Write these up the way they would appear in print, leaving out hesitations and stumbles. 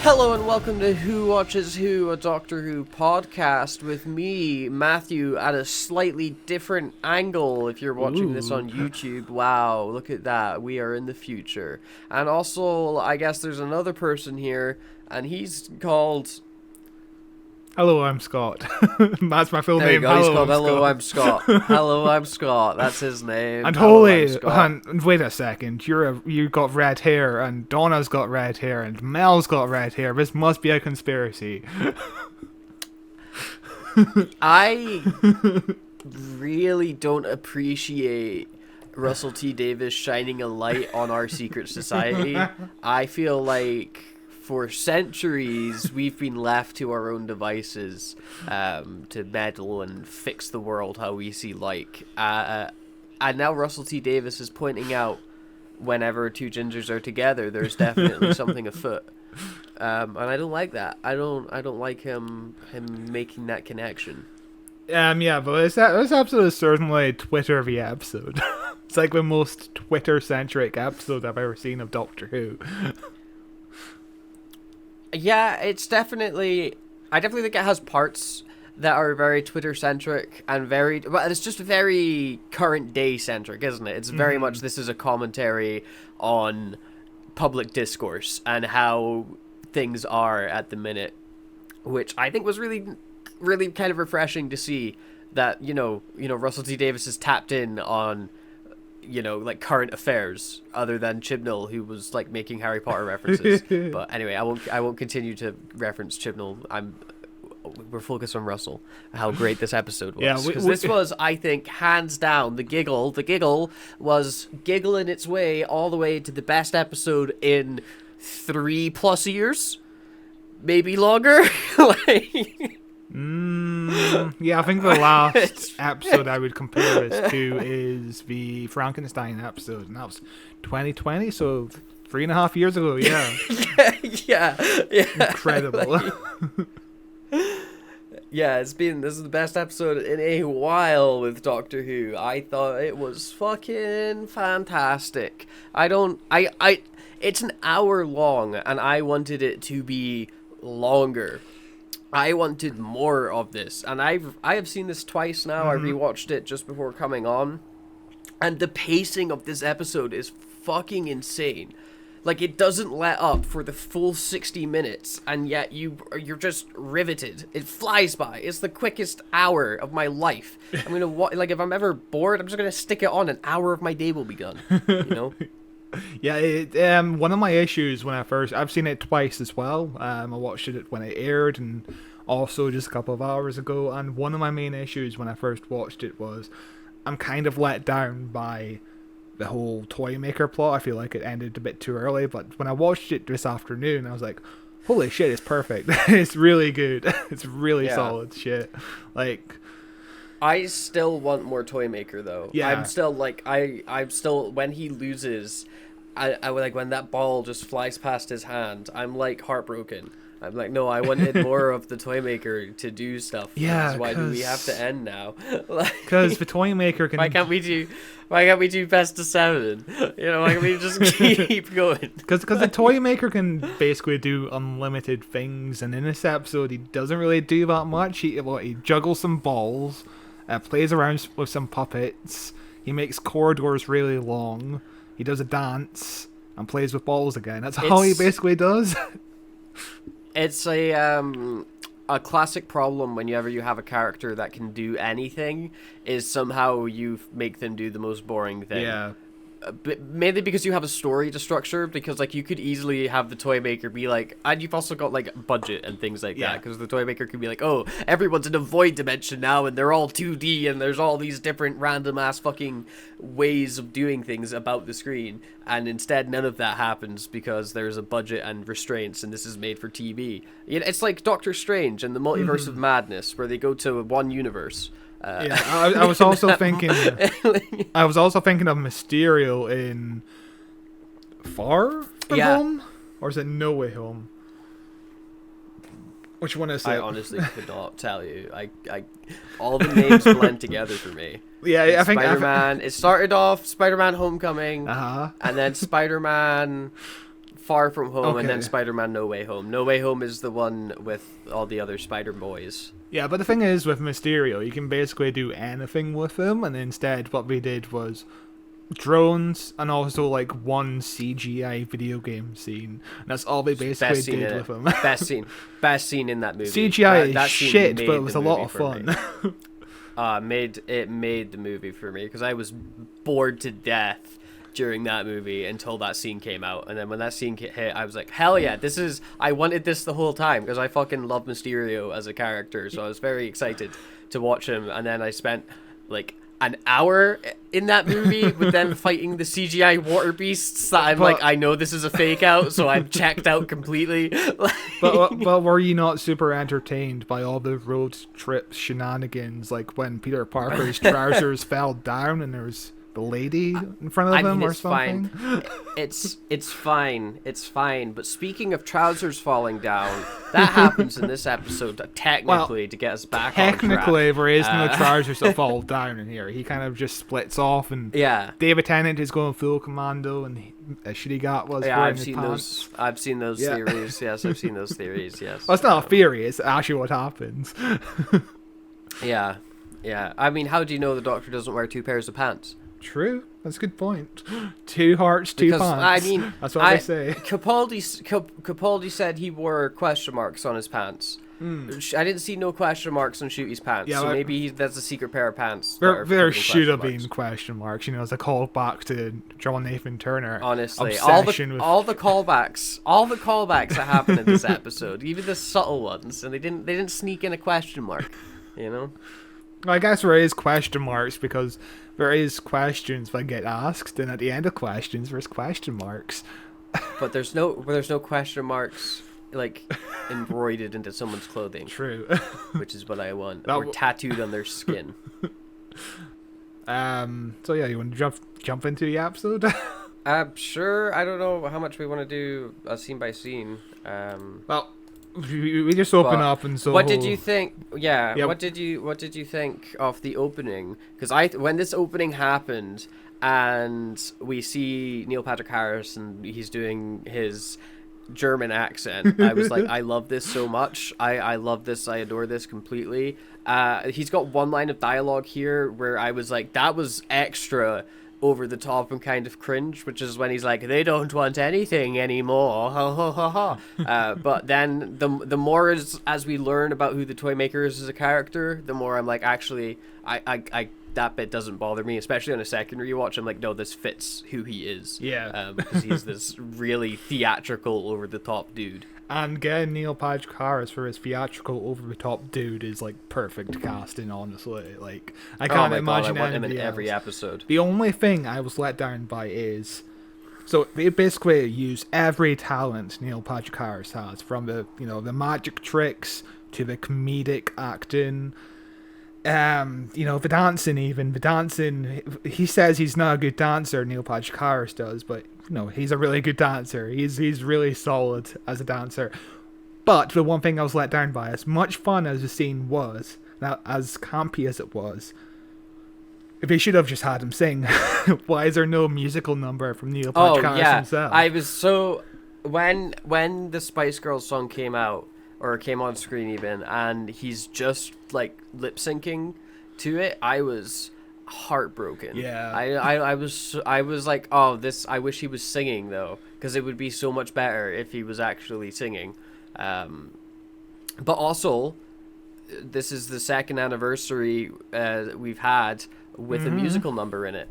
Hello and welcome to Who Watches Who, a Doctor Who podcast with me, Matthew, at a slightly different angle if you're watching this on YouTube. Wow, look at that. We are in the future. And also, I guess there's another person here, and he's called... Hello, I'm Scott. That's my full There name. you go, he's called Hello, I'm Scott. Hello, I'm Scott. That's his name. And Hello, I'm holy, Scott. and wait a second. You got red hair, and Donna's got red hair, and Mel's got red hair. This must be a conspiracy. I really don't appreciate Russell T Davies shining a light on our secret society. I feel like for centuries we've been left to our own devices to meddle and fix the world how we see like. And now Russell T Davies is pointing out whenever two gingers are together, there's definitely something afoot. And I don't like that. I don't like him making that connection. Yeah, but this episode is certainly a Twitter-y episode. It's like the most Twitter-centric episode I've ever seen of Doctor Who. Yeah, it's definitely... I definitely think it has parts that are very Twitter-centric and very... But it's just very current-day-centric, isn't it? It's very much this is a commentary on public discourse and how things are at the minute, which I think was really, really kind of refreshing to see that, you know, Russell T Davies has tapped in on... like current affairs other than Chibnall, who was like making Harry Potter references. But anyway, I won't continue to reference Chibnall. We're focused on Russell, how great this episode was. Because this was, I think, hands down, the Giggle. The Giggle was giggling its way all the way to the best episode in 3+ years, maybe longer. Yeah, I think the last episode I would compare this to is the Frankenstein episode, and that was 2020, so 3.5 years ago. Yeah, yeah, incredible. Yeah, this is the best episode in a while with Doctor Who. I thought it was fucking fantastic. It's an hour long, and I wanted it to be longer. I wanted more of this, and I have seen this twice now. I rewatched it just before coming on, and the pacing of this episode is fucking insane. Like, it doesn't let up for the full 60 minutes, and yet you're just riveted. It flies by. It's the quickest hour of my life. I'm gonna like, if I'm ever bored, I'm just gonna stick it on. An hour of my day will be done. You know. Yeah, one of my issues when I've seen it twice as well. I watched it when it aired and also just a couple of hours ago. And one of my main issues when I first watched it was I'm kind of let down by the whole Toymaker plot. I feel like it ended a bit too early. But when I watched it this afternoon, I was like, holy shit, it's perfect. It's really good. It's really solid shit. Like... I still want more Toymaker though. Yeah. I'm still like I'm still when he loses, I like when that ball just flies past his hand. I'm like heartbroken. I'm like, no, I wanted more of the Toymaker to do stuff. Yeah. Why do we have to end now? Because the Toymaker can. Why can't we do best of 7? You know, why can't we just keep going? Because the Toymaker can basically do unlimited things, and in this episode he doesn't really do that much. He juggles some balls. Plays around with some puppets. He makes corridors really long. He does a dance and plays with balls again. That's all he basically does. It's a classic problem whenever you have a character that can do anything is somehow you make them do the most boring thing. Yeah. But mainly because you have a story to structure, because like you could easily have the Toymaker be like, and you've also got like budget and things like that, because the Toymaker could be like, oh, everyone's in a void dimension now and they're all 2D and there's all these different random ass fucking ways of doing things about the screen, and instead none of that happens because there's a budget and restraints, and this is made for TV. It's like Doctor Strange and the Multiverse of Madness, where they go to one universe. I was also thinking. I was also thinking of Mysterio in Far From Home, or is it No Way Home? Which one is it? I honestly could not tell you. I all the names blend together for me. Yeah, I think Spider-Man. It started off Spider-Man Homecoming, and then Spider-Man Far From Home, and Okay. then Spider-Man No Way Home. No Way Home is the one with all the other Spider-Boys. Yeah, but the thing is with Mysterio, you can basically do anything with him, and instead what we did was drones and also like one CGI video game scene. And that's all they basically Best scene did in with it. him. Best scene in that movie. CGI That is scene shit, made but it was the a lot movie of for me. fun. Made the movie for me because I was bored to death during that movie until that scene came out, and then when that scene hit, I was like, hell yeah, I wanted this the whole time because I fucking love Mysterio as a character, so I was very excited to watch him. And then I spent like an hour in that movie with them fighting the CGI water beasts that I'm like, I know this is a fake out, so I'm checked out completely. But were you not super entertained by all the road trip shenanigans, like when Peter Parker's trousers fell down and there was the lady in front of him or something? Fine. It's fine. But speaking of trousers falling down, that happens in this episode technically to get us back on track. Technically, there is no trousers that fall down in here. He kind of just splits off, and David Tennant is going full commando, and Shitty Got was wearing his pants. I've seen those theories. Yes, I've seen those theories. Yes. Well, it's not a theory. It's actually what happens. Yeah. I mean, how do you know the Doctor doesn't wear two pairs of pants? True. That's a good point. Two hearts, two pants. I mean, that's what they say. Capaldi said he wore question marks on his pants. I didn't see no question marks on Shooty's pants, so maybe that's a secret pair of pants. There should have been question marks, as a callback to John Nathan Turner. Honestly, all the callbacks that happen in this episode, even the subtle ones, and they didn't sneak in a question mark, Well, I guess there is question marks because there is questions that get asked, and at the end of questions, there's question marks. But there's no question marks like embroidered into someone's clothing. True. Which is what I want, or tattooed on their skin. So yeah, you want to jump into the episode? Sure. I don't know how much we want to do scene by scene. Well, we just open up and so. What did you think? Yeah. What did you think of the opening? Because when this opening happened and we see Neil Patrick Harris and he's doing his German accent, I was like, I love this so much. I love this. I adore this completely. He's got one line of dialogue here where I was like, that was extra over the top and kind of cringe, which is when he's like, they don't want anything anymore, ha ha ha ha. But then the more as we learn about who the toy maker is as a character, the more I'm like, actually I that bit doesn't bother me, especially on a second rewatch. I'm like, no, this fits who he is. Because he's this really theatrical over the top dude. And getting Neil Patrick Harris for his theatrical over-the-top dude is, like, perfect casting, honestly. Like, I can't imagine I want him in else. every episode. The only thing I was let down by is... So, they basically use every talent Neil Patrick Harris has, from the magic tricks to the comedic acting... the dancing even. The dancing, he says he's not a good dancer, Neil Patrick Harris does, but, he's a really good dancer. He's really solid as a dancer. But the one thing I was let down by, as much fun as the scene was, now as campy as it was, they should have just had him sing. Why is there no musical number from Neil Patrick Harris himself? I was so... When the Spice Girls song came out, or came on screen even, and he's just like lip syncing to it, I was heartbroken. Yeah. I was like, oh, this, I wish he was singing though, because it would be so much better if he was actually singing. But also, this is the second anniversary we've had with a musical number in it.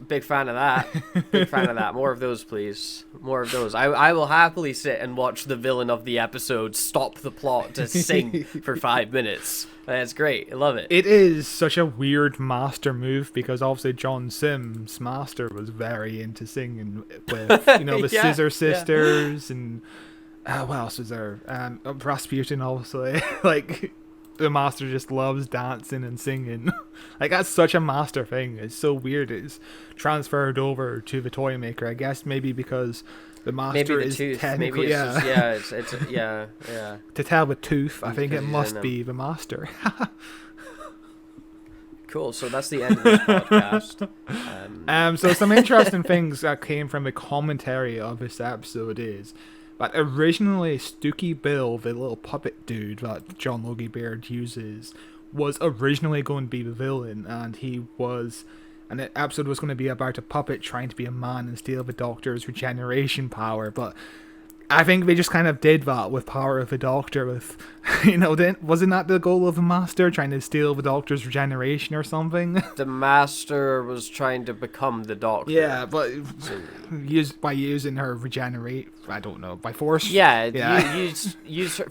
Big fan of that. More of those, please. More of those. I will happily sit and watch the villain of the episode stop the plot to sing for 5 minutes. That's great. I love it. It is such a weird master move because obviously John Sims' master was very into singing with, the Scissor Sisters and what else was there? Rasputin, obviously. Like, the master just loves dancing and singing. Like, that's such a master thing. It's so weird it's transferred over to the toy maker. I guess maybe because the master is tooth. technically... Yeah. To tell the tooth, I think it must be the master. Cool. So that's the end of this podcast. So some interesting things that came from the commentary of this episode is that originally Stooky Bill, the little puppet dude that John Logie Baird uses, was originally going to be the villain, and the episode was going to be about a puppet trying to be a man and steal the Doctor's regeneration power, but I think they just kind of did that with Power of the Doctor with, wasn't that the goal of the Master, trying to steal the Doctor's regeneration or something? The Master was trying to become the Doctor. Yeah, but by using her regenerate, I don't know, by force? Yeah.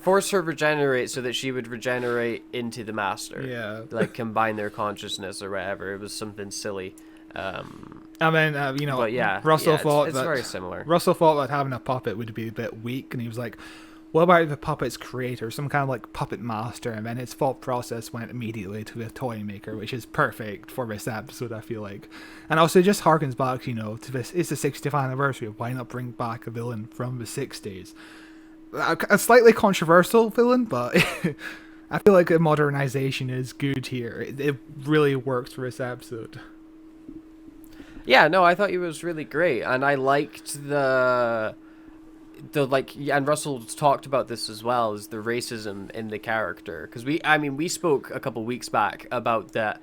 Force her regenerate so that she would regenerate into the Master. Yeah. Like, combine their consciousness or whatever. It was something silly. And then, but yeah, Russell thought it's very similar. Russell thought that having a puppet would be a bit weak, and he was like, what about the puppet's creator, some kind of like puppet master? And then his thought process went immediately to the toy maker, which is perfect for this episode, I feel like. And also it just harkens back, to this, it's the 60th anniversary, why not bring back a villain from the 60s? A slightly controversial villain, but I feel like a modernization is good here. It really works for this episode. Yeah, no, I thought he was really great, and I liked and Russell talked about this as well, is the racism in the character, because we spoke a couple weeks back about that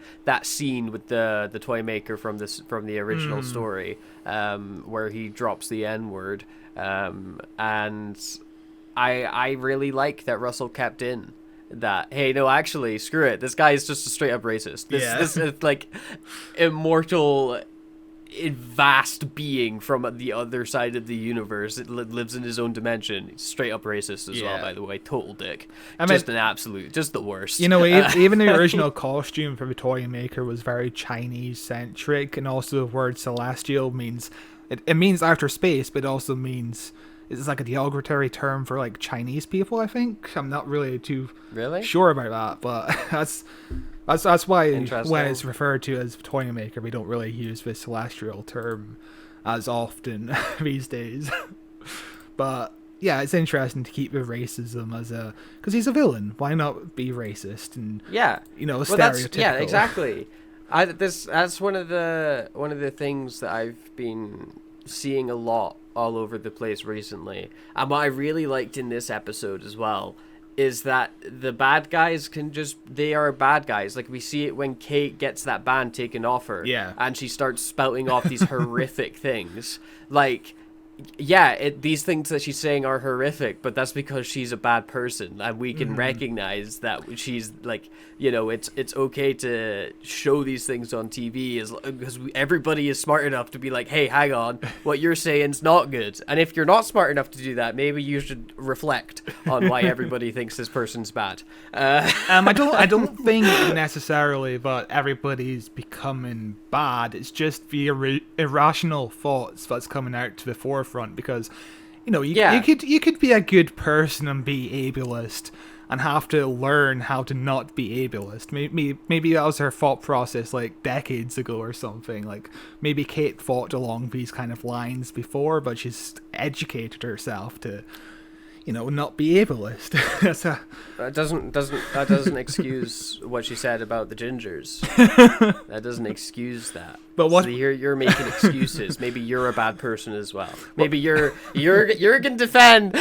scene with the toy maker from the original story, where he drops the N-word, and I really like that Russell kept in that, hey, no, actually, screw it, this guy is just a straight up racist. This is like immortal, vast being from the other side of the universe. It lives in his own dimension. Straight up racist as well, by the way. Total dick. Just an absolute, just the worst. Even the original costume for the toy maker was very Chinese centric, and also the word celestial means it means outer space, but it also means it's like a derogatory term for like Chinese people, I think. I'm not really too sure about that, but that's why when it's referred to as toy maker, we don't really use the celestial term as often these days. But yeah, it's interesting to keep the racism because he's a villain. Why not be racist and stereotypical? Yeah, exactly. That's one of the things that I've been seeing a lot all over the place recently, and what I really liked in this episode as well is that the bad guys they are bad guys. Like, we see it when Kate gets that band taken off her, and she starts spouting off these horrific things. Like, these things that she's saying are horrific, but that's because she's a bad person, and we can recognize that she's like, it's okay to show these things on TV because everybody is smart enough to be like, hey, hang on, what you're saying's not good. And if you're not smart enough to do that, maybe you should reflect on why everybody thinks this person's bad. I don't think necessarily that everybody's becoming bad. It's just the irrational thoughts that's coming out to the forefront, because you could be a good person and be ableist and have to learn how to not be ableist. Maybe that was her thought process like decades ago or something. Like, maybe Kate thought along these kind of lines before, but she's educated herself to not be ableist. That doesn't excuse what she said about the gingers. That doesn't excuse that. But what? So you're making excuses. Maybe you're a bad person as well. Maybe you can defend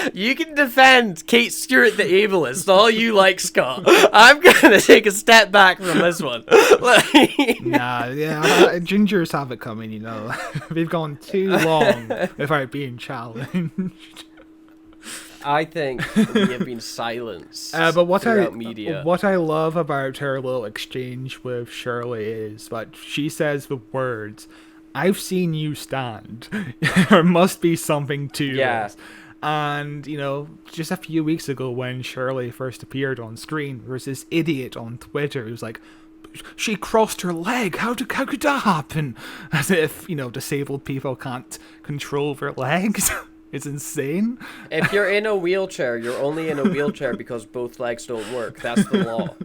Kate Stewart the ableist all you like, Scott. I'm gonna take a step back from this one. Gingers have it coming. They've gone too long without being challenged. I think we have been silenced throughout media. What I love about her little exchange with Shirley is that she says the words, "I've seen you stand." There must be something to this. And, just a few weeks ago when Shirley first appeared on screen, there was this idiot on Twitter who was like, she crossed her leg. How could that happen? As if, disabled people can't control their legs. It's insane. If you're in a wheelchair, you're only in a wheelchair because both legs don't work. That's the law.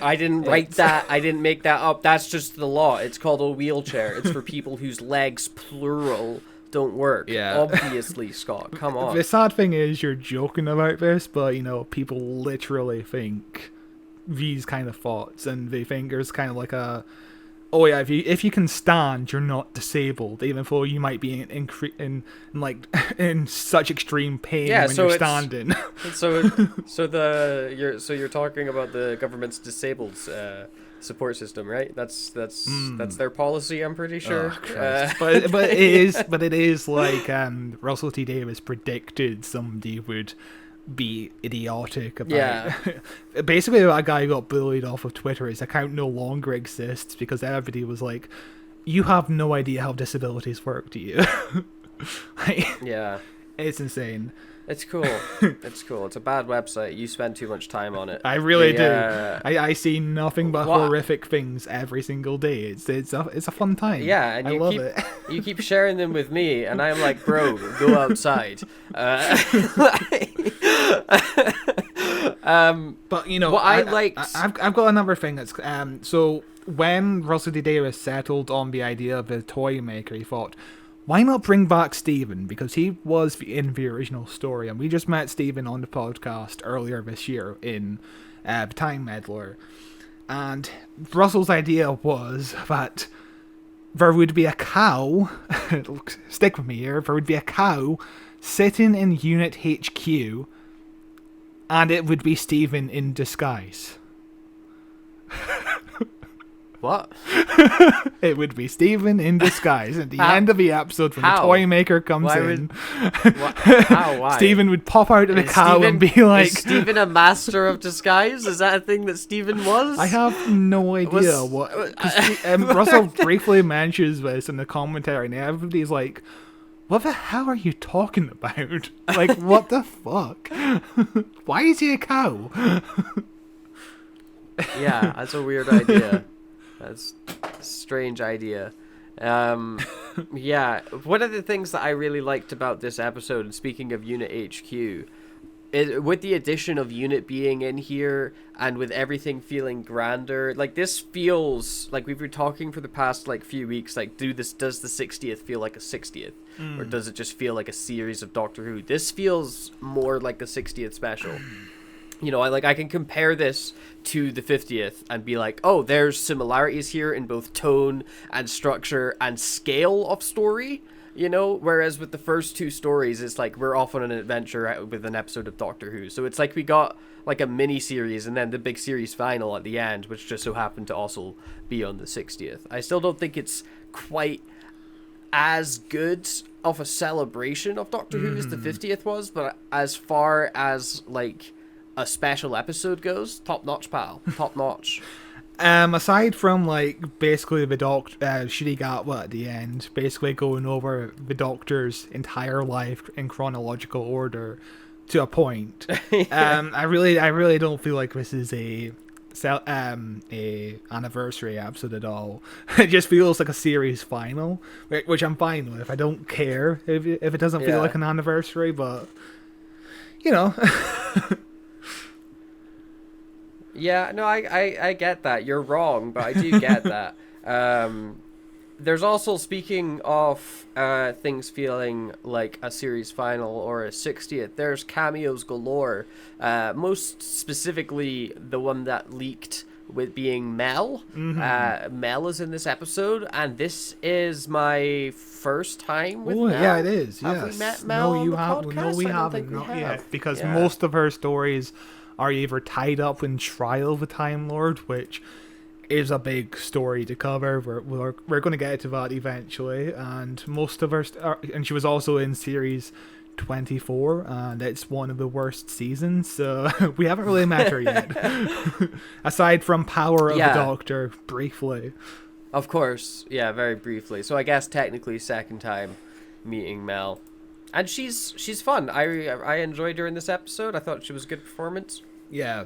I didn't write that. I didn't make that up. That's just the law. It's called a wheelchair. It's for people whose legs, plural, don't work. Obviously, Scott. Come on. The sad thing is you're joking about this, but, people literally think these kind of thoughts, and they think there's kind of like a, oh yeah, if you can stand, you're not disabled, even though you might be in like in such extreme pain when you're standing. So you're talking about the government's disabled support system, right? That's their policy, I'm pretty sure. Oh, but it is like Russell T Davies predicted somebody would be idiotic about basically a guy who got bullied off of Twitter. His account no longer exists because everybody was like, you have no idea how disabilities work, do you? Like, yeah, it's insane. It's cool. It's cool. It's a bad website. You spend too much time on it. I really do. I see nothing but horrific things every single day. It's a fun time. Yeah, and I love it. You keep sharing them with me, and I'm like, bro, go outside. But you know, I've got another thing that's so when Russell T Davies settled on the idea of the toy maker, he thought, why not bring back Steven? Because he was in the original story, and we just met Steven on the podcast earlier this year in The Time Meddler. And Russell's idea was that there would be a cow, stick with me here, there would be a cow sitting in Unit HQ, and it would be Steven in disguise. What? It would be Steven in disguise at the end of the episode when the toy maker comes in. Why? Steven would pop out of the cow and be like... Is Steven a master of disguise? Is that a thing that Steven was? I have no idea what... Russell briefly mentions this in the commentary, and everybody's like, what the hell are you talking about? Like, what the fuck? Why is he a cow? Yeah, that's a weird idea. That's a strange idea. Yeah, one of the things that I really liked about this episode, and speaking of Unit HQ, is with the addition of Unit being in here and with everything feeling grander, like this feels like we've been talking for the past like few weeks, like does the 60th feel like a 60th? Or does it just feel like a series of Doctor Who? This feels more like a 60th special. You know, I can compare this to the 50th and be like, oh, there's similarities here in both tone and structure and scale of story, you know, whereas with the first two stories, it's like we're off on an adventure with an episode of Doctor Who. So it's like we got like a mini series and then the big series final at the end, which just so happened to also be on the 60th. I still don't think it's quite as good of a celebration of Doctor Who as the 50th was, but as far as like a special episode goes, top notch, pal. Top notch. Aside from like basically the Shiri Gatwa at the end, basically going over the Doctor's entire life in chronological order to a point. I really don't feel like this is a anniversary episode at all. It just feels like a series final, which I'm fine with. I don't care if it doesn't feel like an anniversary, but you know. Yeah, no, I get that. You're wrong, but I do get that. There's also, speaking of things feeling like a series final or a 60th, there's cameos galore. Most specifically, the one that leaked with being Mel. Mel is in this episode, and this is my first time with Mel. Yeah, it is. Have we met Mel on the podcast? No, we haven't. Not yet, because most of her stories are either tied up in Trial of the Time Lord, which is a big story to cover. We're going to get to that eventually, and most of her and she was also in series 24, and it's one of the worst seasons, so we haven't really met her yet. Aside from Power of the Doctor, briefly. Of course, yeah, very briefly. So I guess technically second time meeting Mel. And she's fun. I enjoyed her in this episode. I thought she was a good performance. Yeah.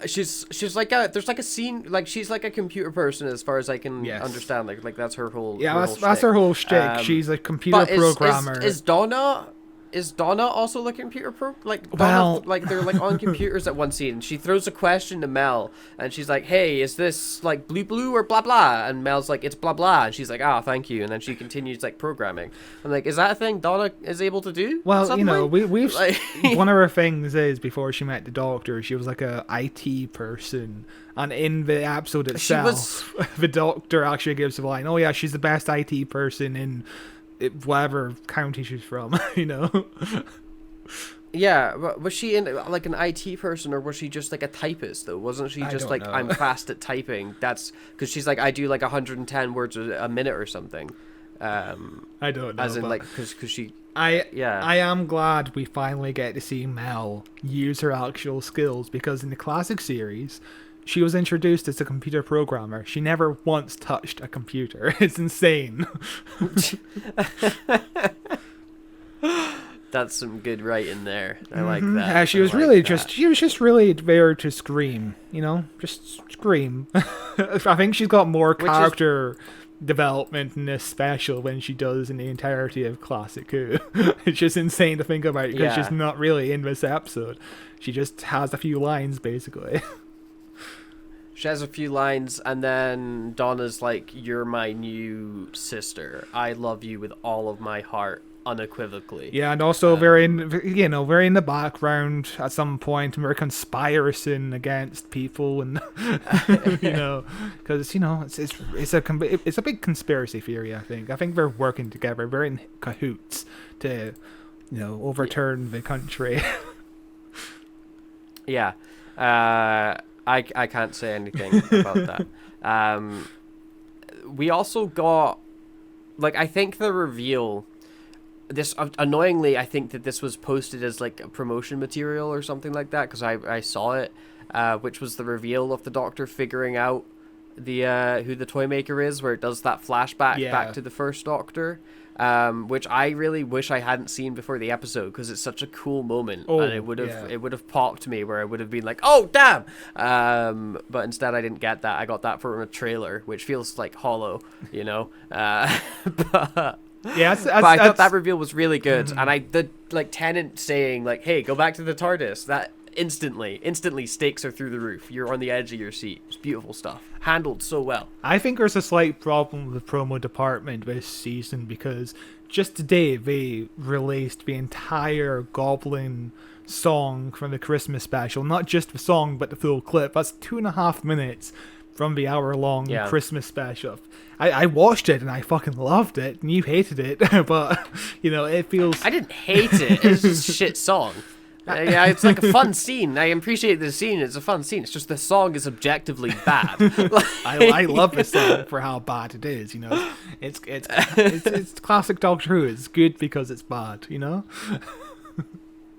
She's like there's like a scene, like she's like a computer person as far as I can understand. Like that's her whole that's her whole shtick. She's a computer programmer. Is Donna is Donna also like a computer like Donna, Well, like they're like on computers at one scene, and she throws a question to Mel, and she's like, "Hey, is this like blue or blah blah?" And Mel's like, "It's blah blah," and she's like, "Ah, thank you," and then she continues like programming. I'm like, is that a thing Donna is able to do? well, suddenly? we've Like... one of her things is before she met the Doctor, she was like a IT person, and in the episode itself, the Doctor actually gives a line, "Oh yeah, she's the best IT person in whatever county she's from," you know. Yeah, but was she in like an IT person, or was she just like a typist though? Wasn't she just like, I'm fast at typing? That's because she's like, I do like 110 words a minute or something. I don't know. As in like, because she. I am glad we finally get to see Mel use her actual skills, because in the classic series, she was introduced as a computer programmer. She never once touched a computer. It's insane. That's some good writing there. I like that. She was just really there to scream, you know? Just scream. I think she's got more character development in this special than she does in the entirety of Classic Who. It's just insane to think about, because she's not really in this episode. She just has a few lines, basically. She has a few lines, and then Donna's like, "You're my new sister. I love you with all of my heart, unequivocally." Yeah, and also very in the background at some point, we're conspiring against people, and because it's a big conspiracy theory. I think they're working together. They're in cahoots to, overturn the country. Yeah. I can't say anything about that. We also got, like, I think the reveal, this, annoyingly, I think that this was posted as, like, a promotion material or something like that, because I saw it, which was the reveal of the Doctor figuring out who the toy maker is, where it does that flashback back to the first Doctor. Which I really wish I hadn't seen before the episode, because it's such a cool moment, and it would have popped me, where I would have been like, "Oh damn!" But instead I didn't get that. I got that from a trailer, which feels like hollow, you know. But I thought that reveal was really good, and the Tennant saying like, "Hey, go back to the TARDIS," that instantly stakes her through the roof. You're on the edge of your seat. It's beautiful stuff. Handled so well. I think there's a slight problem with the promo department this season, because just today they released the entire Goblin song from the Christmas special. Not just the song, but the full clip. That's 2.5 minutes from the hour-long Christmas special. I watched it and I fucking loved it, and you hated it, but it feels... I didn't hate it. It's just a shit song. Yeah, it's like a fun scene. I appreciate the scene. It's a fun scene. It's just the song is objectively bad. I love the song for how bad it is. It's classic Doctor Who. It's good because it's bad.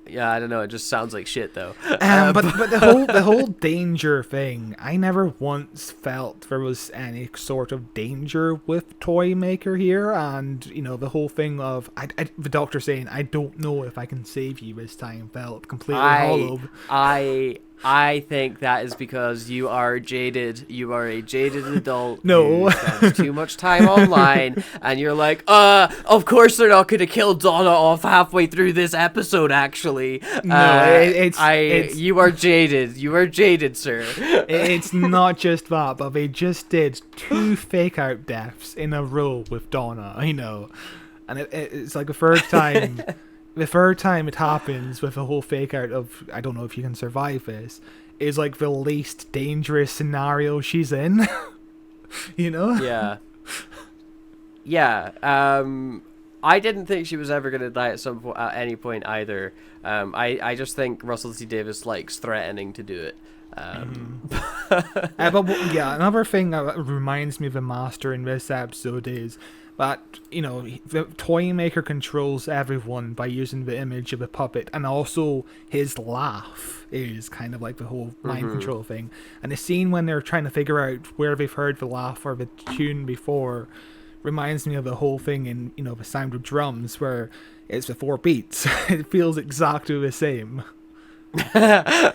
Yeah, I don't know. It just sounds like shit, though. But the whole danger thing, I never once felt there was any sort of danger with Toy Maker here, and the whole thing of the Doctor saying, "I don't know if I can save you this time," felt completely hollow. I think that is because you are jaded. You are a jaded adult. No. Who spends too much time online, and you're like, of course they're not going to kill Donna off halfway through this episode, actually. No, you are jaded. You are jaded, sir. It's not just that, but they just did 2 fake-out deaths in a row with Donna, and it's like the third time... The third time it happens with a whole fake out of, I don't know if you can survive this, is like the least dangerous scenario she's in. Yeah. Yeah. I didn't think she was ever going to die at any point either. I just think Russell T Davies likes threatening to do it. Another thing that reminds me of the Master in this episode is that, the Toy Maker controls everyone by using the image of a puppet, and also his laugh is kind of like the whole mind control thing. And the scene when they're trying to figure out where they've heard the laugh or the tune before reminds me of the whole thing in, The Sound of Drums, where it's the 4 beats. It feels exactly the same. Yeah,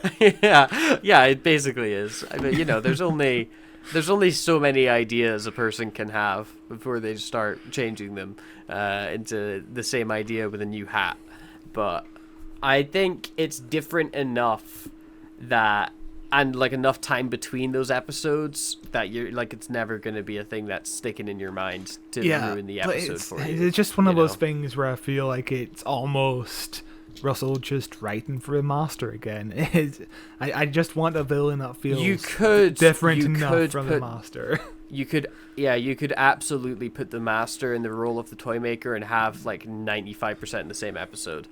it basically is. I mean, there's only so many ideas a person can have before they start changing them into the same idea with a new hat. but I think it's different enough that, and like enough time between those episodes that you're like, it's never going to be a thing that's sticking in your mind to ruin the episode for you. It's just one of those things where I feel like it's almost Russell just writing for a master again. I just want a villain that feels different enough from the master. You could absolutely put the master in the role of the Toymaker and have like 95% in the same episode.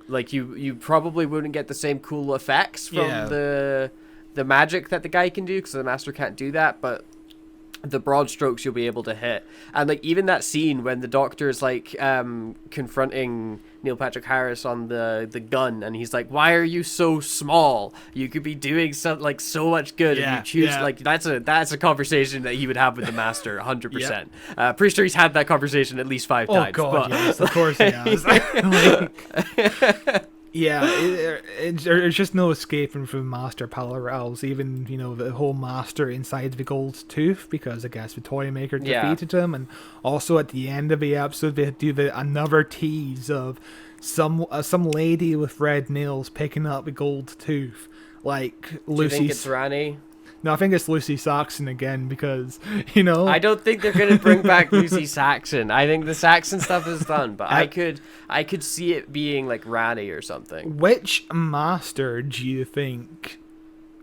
Like you probably wouldn't get the same cool effects from the magic that the guy can do, because the master can't do that, but the broad strokes you'll be able to hit. And like even that scene when the Doctor's like confronting Neil Patrick Harris on the gun, and he's like, why are you so small? You could be doing something like so much good, and you choose like that's a conversation that he would have with the master 100%. Pretty sure he's had that conversation at least 5 times. Oh god, yes, of course he has. There's just no escaping from master parallels. Even the whole master inside the gold tooth, because I guess the Toymaker defeated him, and also at the end of the episode they do another tease of some lady with red nails picking up the gold tooth, like Lucy. Do you think it's Rani? No, I think it's Lucy Saxon again, because, I don't think they're going to bring back Lucy Saxon. I think the Saxon stuff is done, but I could see it being like Rani or something. Which master do you think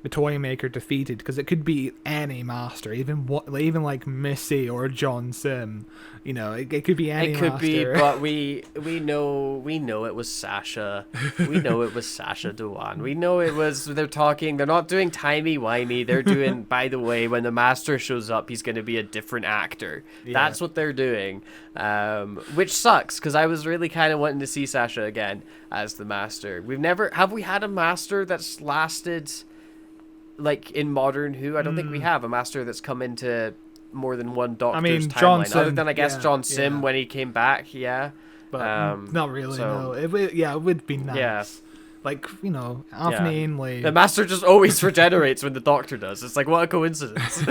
the Toymaker defeated? Because it could be any master, even like Missy or John Sim. It could be any master. It could be, but we know it was Sasha. We know it was Sasha Dewan. We know it was. They're not doing timey-wimey. They're doing, by the way, when the master shows up, he's going to be a different actor. Yeah. That's what they're doing, which sucks, because I was really kind of wanting to see Sasha again as the master. Have we had a master that's lasted like in modern Who? I don't think we have a master that's come into more than one Doctor's timeline. John Sim, other than I guess John Sim when he came back, but not really. No, it would be nice. Yeah. Like Anthony Ainley. The master just always regenerates when the Doctor does. It's like, what a coincidence.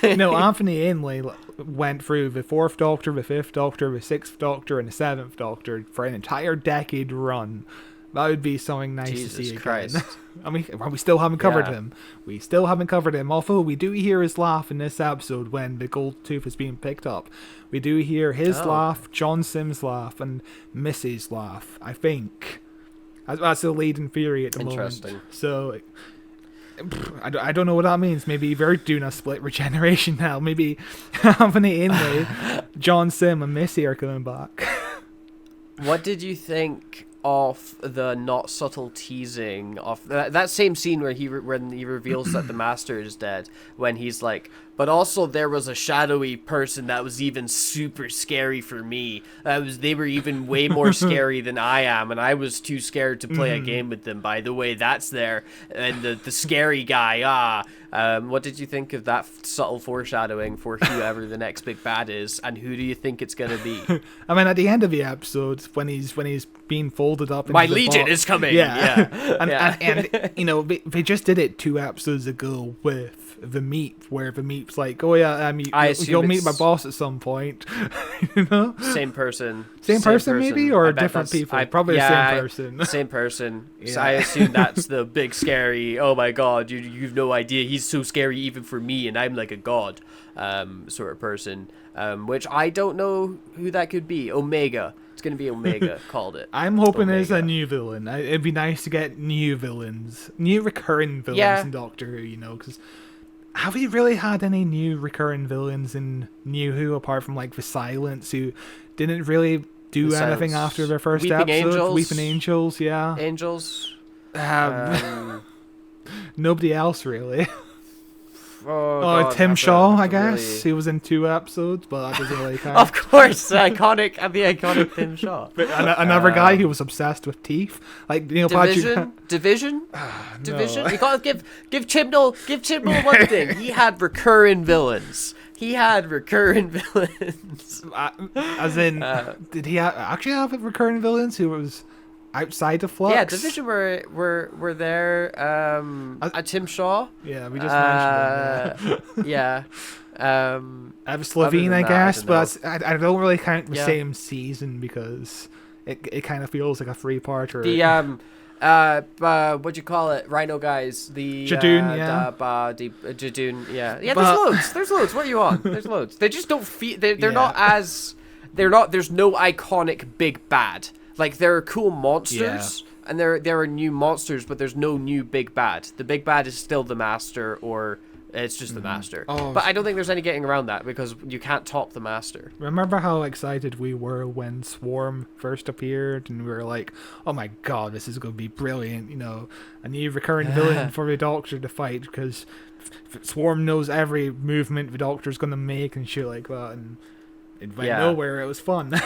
Anthony Ainley went through the 4th Doctor, the 5th Doctor, the 6th Doctor, and the 7th Doctor for an entire decade run. That would be something nice to see again. Christ. I mean, we still haven't covered him. We still haven't covered him. Although we do hear his laugh in this episode when the gold tooth is being picked up. We do hear his laugh, John Sim's laugh, and Missy's laugh, I think. That's the leading theory at the moment. So, I don't know what that means. Maybe they're doing a split regeneration now. Maybe Anthony Ainley, John Sim, and Missy are coming back. What did you think of the not subtle teasing of that same scene where when he reveals that the master is dead, when he's like, but also there was a shadowy person that was even super scary for me. They were even way more scary than I am, and I was too scared to play a game with them. By the way, that's there, and the scary guy. What did you think of that subtle foreshadowing for whoever the next big bad is, and who do you think it's gonna be? I mean, at the end of the episode, when he's being folded up, my legion is coming. And they just did it 2 episodes ago with the Meep, where the Meep's like, oh yeah, you'll meet my boss at some point. Same person maybe, or different people. Probably the same person. Same person. So I assume that's the big scary, oh my god, you've no idea, he's so scary even for me, and I'm like a god sort of person, which I don't know who that could be. Omega. It's going to be Omega. Called it. I'm hoping it's a new villain. It'd be nice to get new villains, new recurring villains in Doctor Who, because have we really had any new recurring villains in New Who apart from like the Silence, who didn't really do anything after their first episode? Weeping Angels, yeah. Angels. Nobody else really. God, Tim Shaw, I guess. Really... He was in 2 episodes, but that doesn't really count. Of course, the iconic Tim Shaw. But another guy who was obsessed with teeth, like Division. No. You gotta give Chibnall one thing. He had recurring villains. As in, did he actually have recurring villains who was outside of Flux? Yeah, Division were there. Tim Shaw. Yeah, we just mentioned him. Yeah. I have Slovene, I guess, but I don't really count the same season because it kind of feels like a three-parter. The what'd you call it? Rhino guys. The Jadoon, yeah. Jadoon, yeah. Yeah, there's loads. There's loads. What are you on? There's loads. They just don't feel. They're not as. They're not. There's no iconic big bad. Like there are cool monsters, and there are new monsters, but there's no new big bad. The big bad is still the master, or it's just the master. But I don't think there's any getting around that because you can't top the master. Remember how excited we were when Swarm first appeared, and we were like, "Oh my god, this is going to be brilliant!" You know, a new recurring villain for the Doctor to fight because Swarm knows every movement the Doctor's going to make and shit like that, and it went nowhere. It was fun.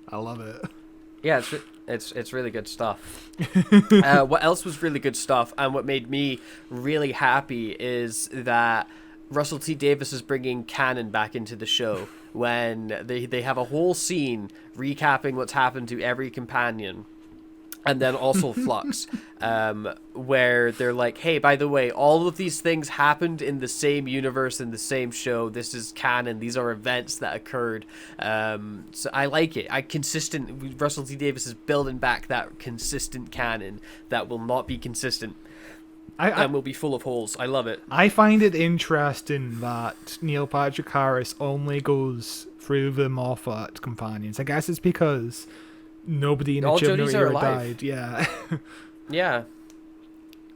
I love it. Yeah, it's really good stuff. What else was really good stuff, and what made me really happy is that Russell T Davies is bringing canon back into the show when they have a whole scene recapping what's happened to every companion. And then also Flux, where they're like, hey, by the way, all of these things happened in the same universe, in the same show. This is canon. These are events that occurred. So I like it. Russell T Davies is building back that consistent canon that will not be consistent and will be full of holes. I love it. I find it interesting that Neil Patrick Harris only goes through the Moffat companions. I guess it's because nobody in the Jodie's era died. Yeah. Yeah.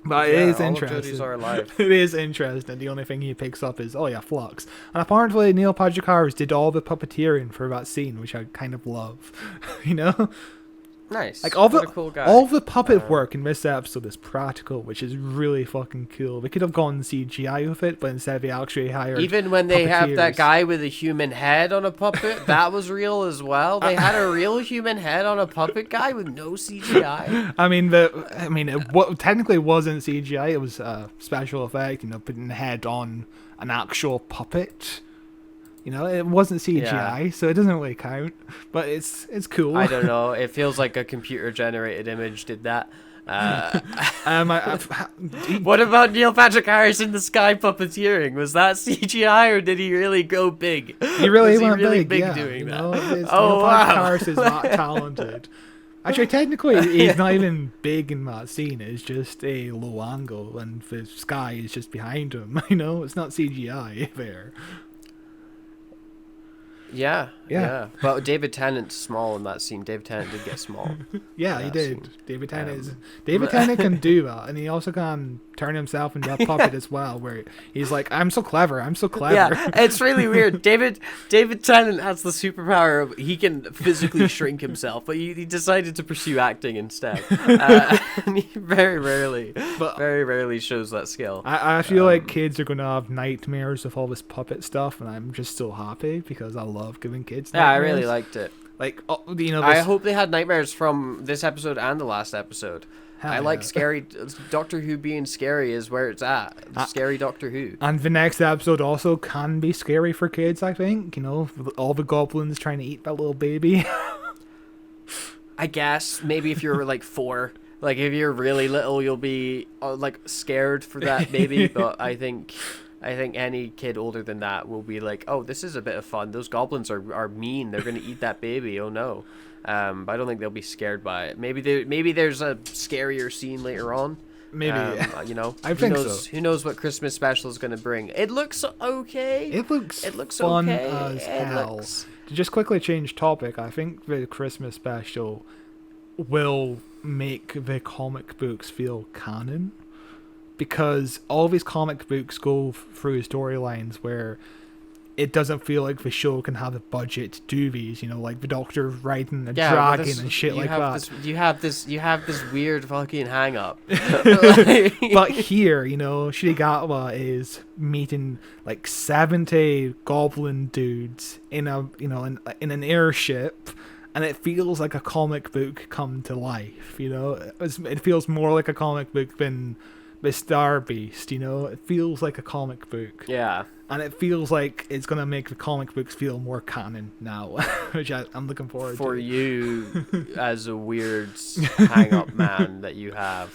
But it is all interesting. Of Jodie's are alive. It is interesting. The only thing he picks up is, Flux. And apparently Neil Patrick Harris did all the puppeteering for that scene, which I kind of love. You know? Nice. Like all cool guy. all the puppet work in this episode is practical, which is really fucking cool. They could have gone CGI with it, but instead they actually hired even when they have that puppeteers. guy with a human head on a puppet, that was real as well. They had a real human head on a puppet guy with no CGI. What technically wasn't CGI. It was a special effect. Putting the head on an actual puppet. It wasn't CGI, so it doesn't really count. But it's cool. I don't know. It feels like a computer-generated image did that. What about Neil Patrick Harris in the sky puppeteering? Was that CGI, or did he really go big? He really went big doing that. Oh, Neil wow. Patrick Harris is not talented. Actually, technically, he's not even big in that scene. It's just a low angle, and the sky is just behind him. It's not CGI there. Yeah. But David Tennant's small in that scene. David Tennant did get small. Yeah, he did. David Tennant can do that, and he also can turn himself into a puppet as well, where he's like, I'm so clever. Yeah, it's really weird. David Tennant has the superpower of he can physically shrink himself, but he decided to pursue acting instead. And he very rarely shows that skill. I feel like kids are going to have nightmares with all this puppet stuff, and I'm just so happy because I love giving kids nightmares. Yeah, I really liked it. I hope they had nightmares from this episode and the last episode. I like scary. Doctor Who being scary is where it's at. Scary Doctor Who. And the next episode also can be scary for kids, I think. All the goblins trying to eat that little baby. I guess maybe if you're like 4, like if you're really little, you'll be like scared for that baby. But I think any kid older than that will be like, oh, this is a bit of fun. Those goblins are mean. They're gonna eat that baby. Oh no. But I don't think they'll be scared by it. Maybe there's a scarier scene later on. Maybe. I think so. Who knows what Christmas special is going to bring? It looks okay. It looks fun as hell. To just quickly change topic, I think the Christmas special will make the comic books feel canon, because all these comic books go through storylines where it doesn't feel like the show can have a budget to do these, like the Doctor riding a dragon and shit like that. You have this weird fucking hang up. But here, Shiragawa is meeting like 70 goblin dudes in in an airship, and it feels like a comic book come to life. It feels more like a comic book than the Star Beast. It feels like a comic book. Yeah. And it feels like it's going to make the comic books feel more canon now, which I'm looking forward to. For you, as a weird hang-up man that you have.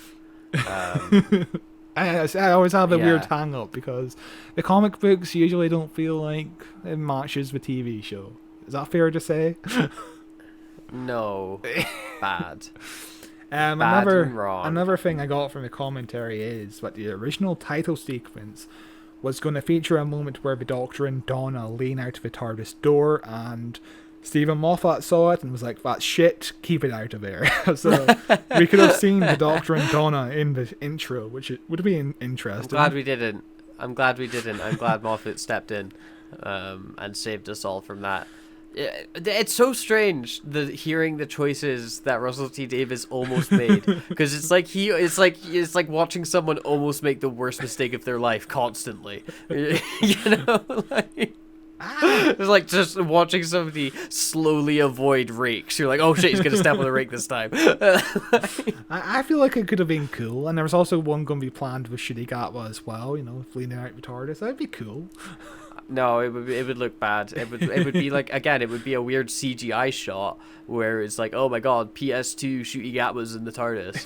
I always have a weird hang-up because the comic books usually don't feel like it matches the TV show. Is that fair to say? No. Bad. Bad and wrong. Another thing I got from the commentary is that the original title sequence was going to feature a moment where the Doctor and Donna lean out of the TARDIS door, and Stephen Moffat saw it and was like, "That's shit, keep it out of there." So we could have seen the Doctor and Donna in the intro, which would have been interesting. I'm glad we didn't. I'm glad Moffat stepped in and saved us all from that. It's so strange hearing the choices that Russell T Davies almost made, because it's like watching someone almost make the worst mistake of their life constantly. It's like just watching somebody slowly avoid rakes. You're like, oh shit, he's gonna step on the rake this time. I feel like it could have been cool, and there was also one going to be planned with Shitty Gatwa as well. Leaning out the TARDIS, that'd be cool. No, it would look bad. It would be like, again, it would be a weird CGI shot where it's like, oh my god, PS2 Shooty Gatwas in the TARDIS.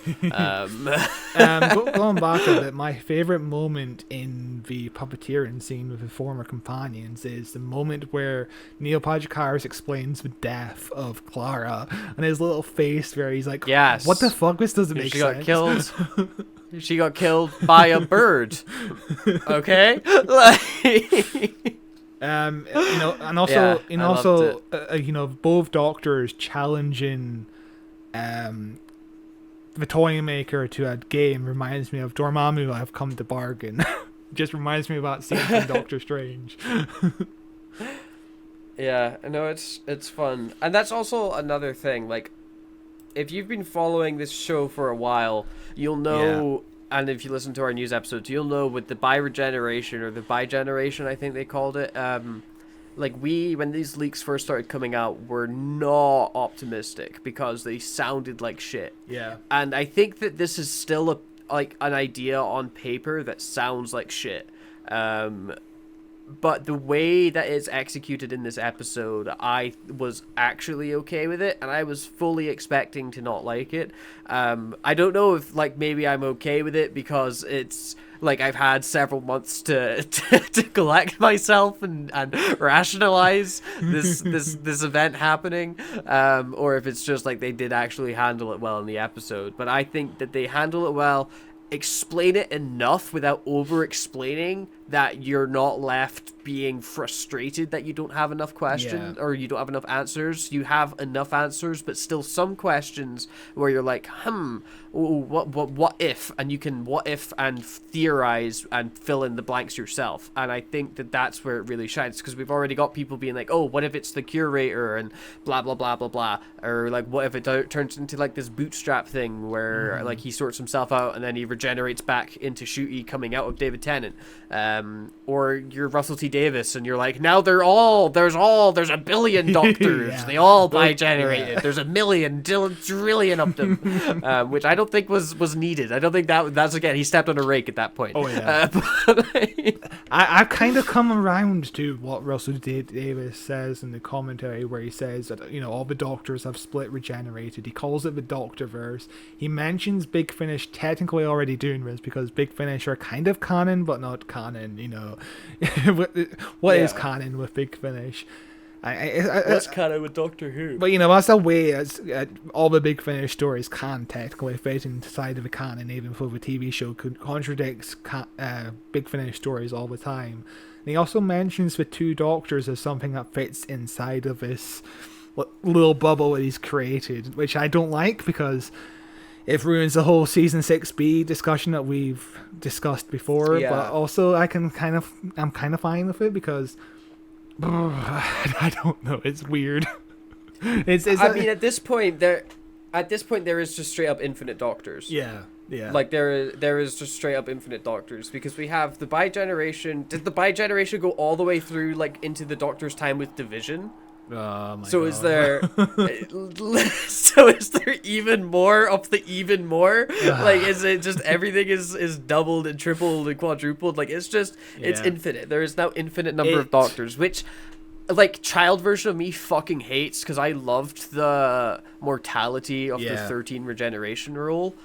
Going back a bit, my favourite moment in the puppeteering scene with the former companions is the moment where Neil Papadakis explains the death of Clara, and his little face where he's like, yes, what the fuck, this doesn't make sense. Got killed. She got killed by a bird. Okay? And also, both Doctors challenging the toy maker to a game reminds me of Dormammu, I've come to bargain. Just reminds me of that scene from Doctor Strange. Yeah, I know, it's fun. And that's also another thing, like, if you've been following this show for a while, you'll know, and if you listen to our news episodes, you'll know with the bi-regeneration, or the bi-generation, I think they called it, like, when these leaks first started coming out, were not optimistic, because they sounded like shit. Yeah. And I think that this is still an idea on paper that sounds like shit. But the way that it's executed in this episode, I was actually okay with it, and I was fully expecting to not like it. I don't know if, like, maybe I'm okay with it because it's like I've had several months to collect myself and rationalize this event happening, or if it's just like they did actually handle it well in the episode. But I think that they handle it well, explain it enough without over-explaining that you're not left being frustrated that you don't have enough questions, or you don't have enough answers. You have enough answers, but still some questions where you're like, what if? And you can what if and theorize and fill in the blanks yourself. And I think that that's where it really shines, because we've already got people being like, oh, what if it's the curator and blah, blah, blah, blah, blah. Or like, what if it turns into like this bootstrap thing where like he sorts himself out and then he regenerates back into Shooty coming out of David Tennant. Or you're Russell T Davies and you're like, now there's a billion Doctors. They all bi-generated. There's a million, trillion of them, which I don't think was needed. I don't think that's again, he stepped on a rake at that point. Oh yeah. I've kind of come around to what Russell T Davies says in the commentary, where he says that all the Doctors have split regenerated. He calls it the Doctorverse. He mentions Big Finish technically already doing this, because Big Finish are kind of canon but not canon. What is canon with Big Finish? What's canon with Doctor Who? But that's a way all the Big Finish stories can technically fit inside of a canon, even though the TV show contradicts Big Finish stories all the time. And he also mentions the two Doctors as something that fits inside of this little bubble that he's created, which I don't like, because it ruins the whole season 6B discussion that we've discussed before. Yeah. But also I'm kind of fine with it, because I don't know, it's weird. I mean, at this point there is just straight up infinite Doctors. Yeah. Like there is just straight up infinite Doctors, because we have the bi-generation. Did the bi-generation go all the way through like into the Doctor's time with Division? Oh my so God. Is there even more of the even more? Like, is it just everything is doubled and tripled and quadrupled? Like, it's just it's infinite. There is now infinite number of Doctors, which like child version of me fucking hates, because I loved the mortality of the 13 regeneration rule.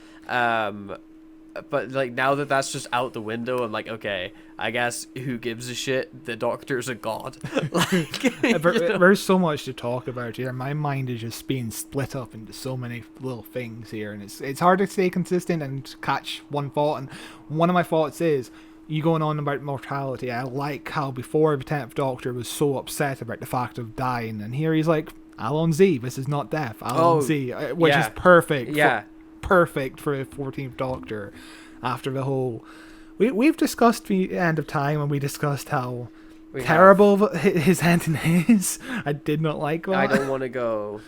but like now that that's just out the window, I'm like, okay, I guess who gives a shit? The Doctor's a god. Like, there's so much to talk about here. My mind is just being split up into so many little things here, and it's hard to stay consistent and catch one thought. And one of my thoughts is, you going on about mortality, I like how before the 10th Doctor was so upset about the fact of dying, and here he's like, Alon Z, this is not death. Alon Z, which is perfect. Yeah. Perfect for the 14th Doctor. After the whole... We've discussed the end of time, and we discussed how terrible his ending is. I did not like that. I don't want to go...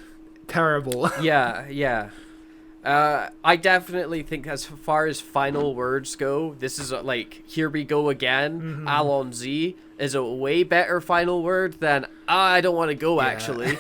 Terrible. Yeah. I definitely think as far as final words go, this is like, here we go again. Alon Z is a way better final word than I don't want to go, actually.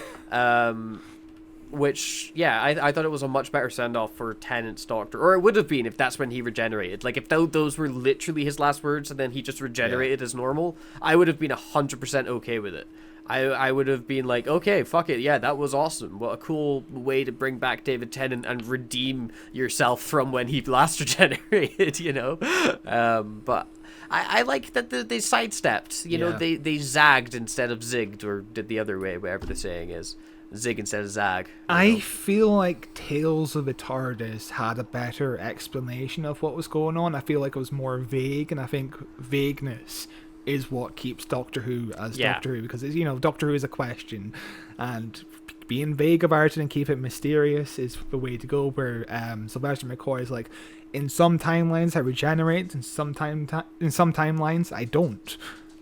Which, yeah, I thought it was a much better send-off for Tennant's Doctor. Or it would have been if that's when he regenerated. Like, if those were literally his last words and then he just regenerated as normal, I would have been 100% okay with it. I would have been like, okay, fuck it, yeah, that was awesome. What a cool way to bring back David Tennant and redeem yourself from when he last regenerated, you know? But I like that they sidestepped, you know, they zagged instead of zigged, or did the other way, whatever the saying is. Zig instead of zag. I feel like Tales of the TARDIS had a better explanation of what was going on. I feel like it was more vague, and I think vagueness is what keeps Doctor Who as Doctor Who, because, you know, Doctor Who is a question, and being vague about it and keep it mysterious is the way to go, where Sylvester McCoy is like, in some timelines I regenerate, in some timelines I don't.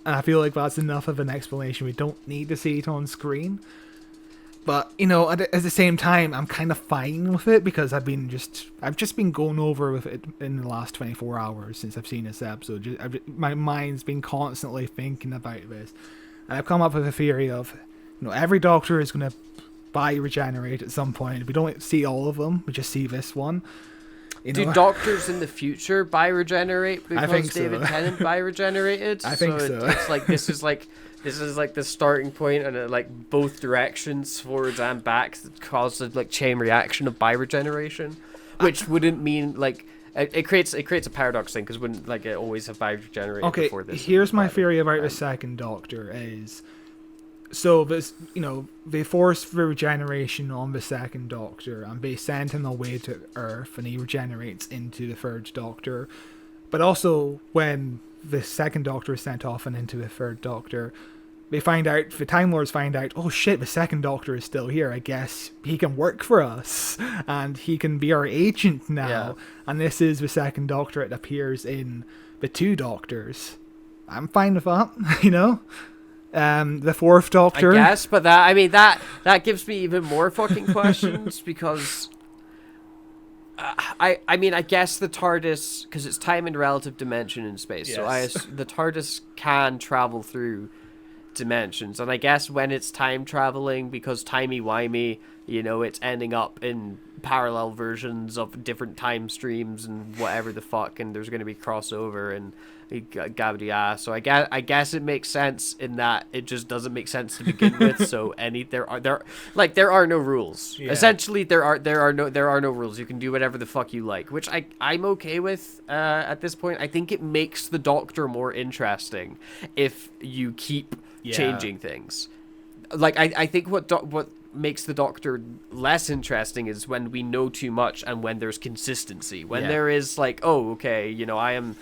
And I feel like that's enough of an explanation. We don't need to see it on screen. But, you know, at the same time, I'm kind of fine with it, because I've just been going over with it in the last 24 hours since I've seen this episode. My mind's been constantly thinking about this. And I've come up with a theory of, you know, every Doctor is going to bi-regenerate at some point. We don't see all of them, we just see this one. You know? Do Doctors in the future bi-regenerate because David Tennant bi-regenerated? I think so. It's like, this is like the starting point, and like both directions, forwards and back, causes like chain reaction of bi-regeneration, which wouldn't mean like it creates a paradox thing, because wouldn't like it always have bi-regenerated before this? Here's my theory about the second Doctor is, so this, you know, they force the regeneration on the second Doctor, and they send him away to Earth, and he regenerates into the third Doctor. But also, when the second Doctor is sent off and into the third Doctor, the Time Lords find out, oh shit, the second Doctor is still here. I guess he can work for us, and he can be our agent now. Yeah. And this is the second Doctor that appears in the two Doctors. I'm fine with that, you know? The fourth Doctor, I guess, but that gives me even more fucking questions, because I guess the TARDIS, because it's time and relative dimension in space, so the TARDIS can travel through dimensions, and I guess when it's time traveling, because timey-wimey, you know, it's ending up in parallel versions of different time streams and whatever the fuck, and there's going to be crossover and gabba. So I guess it makes sense in that it just doesn't make sense to begin with. So there are no rules. Yeah. Essentially, there are no rules. You can do whatever the fuck you like, which I'm okay with at this point. I think it makes the Doctor more interesting if you keep changing things. Like I think what makes the Doctor less interesting is when we know too much and when there's consistency. When there is like, oh, okay, you know, I am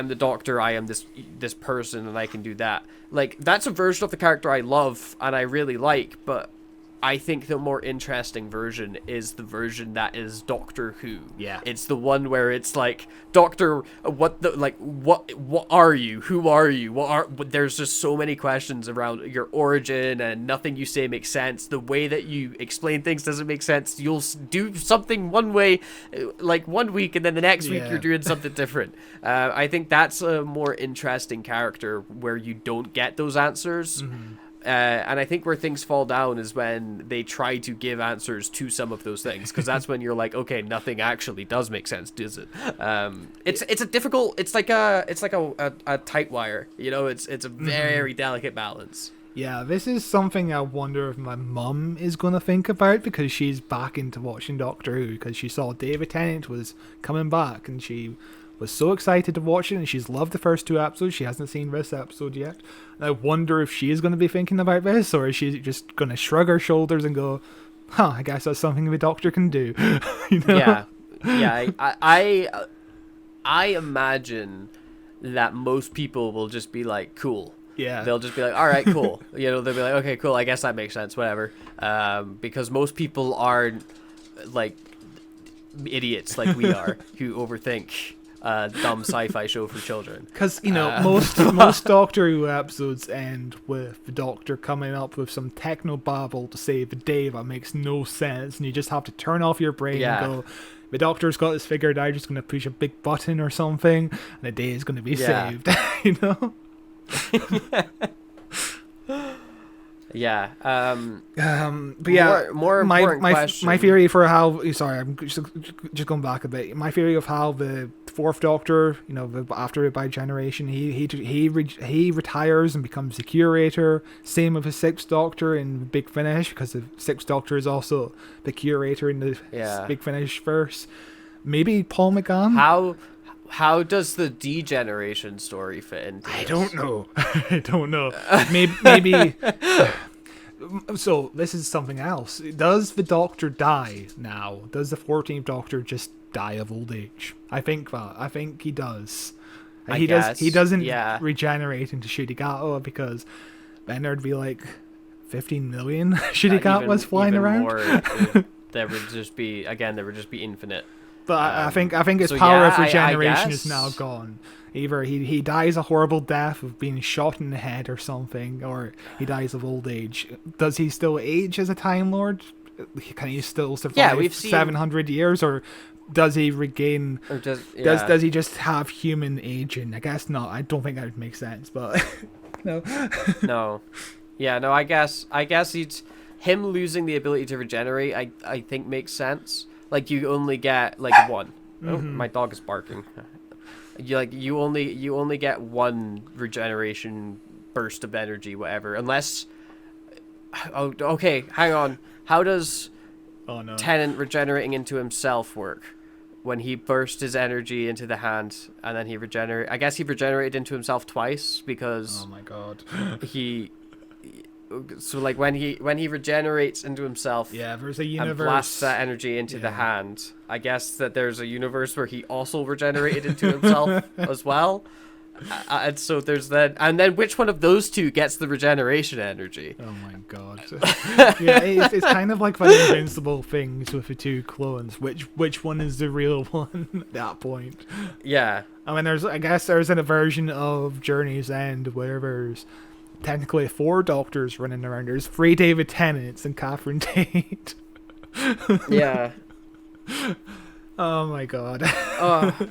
the Doctor, I am this person, and I can do that. Like, that's a version of the character I love and I really like, but I think the more interesting version is the version that is Doctor Who. Yeah. It's the one where it's like, Doctor, what are you? Who are you? There's just so many questions around your origin, and nothing you say makes sense. The way that you explain things doesn't make sense. You'll do something one way, like 1 week, and then the next week you're doing something different. I think that's a more interesting character where you don't get those answers. Mm-hmm. And I think where things fall down is when they try to give answers to some of those things, because that's when you're like, okay, nothing actually does make sense, does it? It's a difficult. It's like a tight wire. You know, it's a very delicate balance. Yeah, this is something I wonder if my mum is going to think about, because she's back into watching Doctor Who, because she saw David Tennant was coming back, and she was so excited to watch it, and she's loved the first 2 episodes. She hasn't seen this episode yet. And I wonder if she is going to be thinking about this, or is she just going to shrug her shoulders and go, "Huh, I guess that's something the Doctor can do." You know? Yeah. I imagine that most people will just be like, cool. Yeah. They'll just be like, all right, cool. They'll be like, okay, cool. I guess that makes sense. Whatever. Because most people are like idiots like we are who overthink a dumb sci-fi show for children. Because, most Doctor Who episodes end with the Doctor coming up with some techno babble to save the day that makes no sense, and you just have to turn off your brain and go, the Doctor's got this figured out, just going to push a big button or something, and the day is going to be saved. Yeah. But yeah, more important question. my theory for how, sorry, I'm just going back a bit. My theory of how the 4th Doctor, after by generation, he retires and becomes the curator. Same with the 6th Doctor in Big Finish, because the 6th Doctor is also the curator in the Big Finish verse. Maybe Paul McGann. How does the degeneration story fit into this? I don't know. Maybe. So this is something else. Does the Doctor die now? Does the 14th Doctor just die of old age? I think he does. He doesn't regenerate into Shurigato, because then there'd be like 15 million Shurigatos flying around. There would just be infinite. But I think his power of regeneration is now gone. Either he dies a horrible death of being shot in the head or something, or he dies of old age. Does he still age as a Time Lord? Can he still survive 700 years, or does he regain? Or does he just have human aging? I guess not. I don't think that would make sense, but no. No. Yeah, no. I guess he's him losing the ability to regenerate. I think makes sense. Like, you only get like one. Mm-hmm. Oh, my dog is barking. You only get one regeneration burst of energy, whatever. Unless, okay, hang on. How does Tennant regenerating into himself work? When he burst his energy into the hand and then he regenerate. I guess he regenerated into himself twice because. Oh my god. So like when he regenerates into himself, there's a universe and blasts that energy into the hand. I guess that there's a universe where he also regenerated into himself as well. And so there's that, and then which one of those two gets the regeneration energy? Oh my god! It's kind of like the Invincible things with the 2 clones. Which one is the real one at that point? Yeah. I mean, there's a version of Journey's End where there's technically 4 Doctors running around. There's 3 David Tennants and Catherine Tate. Yeah. Oh my god.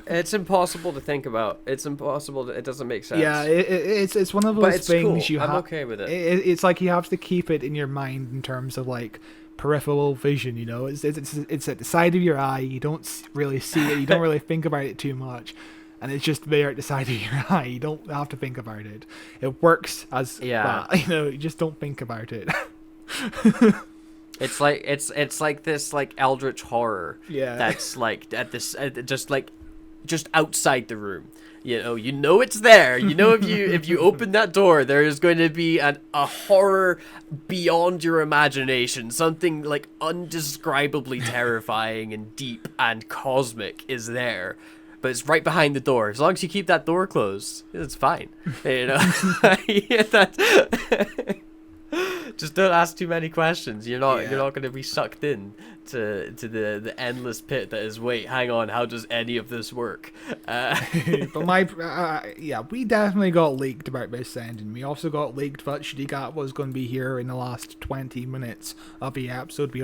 It's impossible to think about. It's impossible. It doesn't make sense. Yeah, it's one of those things cool. I'm okay with it. It's like you have to keep it in your mind in terms of like peripheral vision. It's at the side of your eye. You don't really see it. You don't really think about it too much. And it's just there at the side of your eye. You don't have to think about it. It works as that. You just don't think about it. It's like this like eldritch horror. Yeah. That's like at this just outside the room. You know it's there. If you open that door, there is going to be a horror beyond your imagination. Something like undescribably terrifying and deep and cosmic is there. But it's right behind the door. As long as you keep that door closed, it's fine. Just don't ask too many questions. You're not going to be sucked in to the endless pit that is. Wait, hang on. How does any of this work? But we definitely got leaked about this ending. We also got leaked that Shurigato was going to be here in the last 20 minutes of the episode.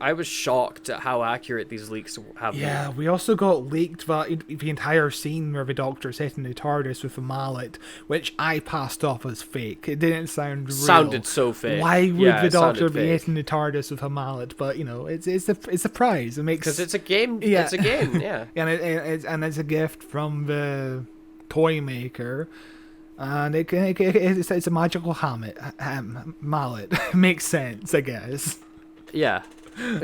I was shocked at how accurate these leaks have been. Yeah, we also got leaked that the entire scene where the Doctor's hitting the TARDIS with a mallet, which I passed off as fake. It didn't sound real. Sounded so fake. Why would the Doctor be hitting the TARDIS with a mallet? But it's a prize. It makes because it's a game. Yeah. It's a game. Yeah, and it's a gift from the toy maker. And it's a magical mallet. Makes sense, I guess. Yeah,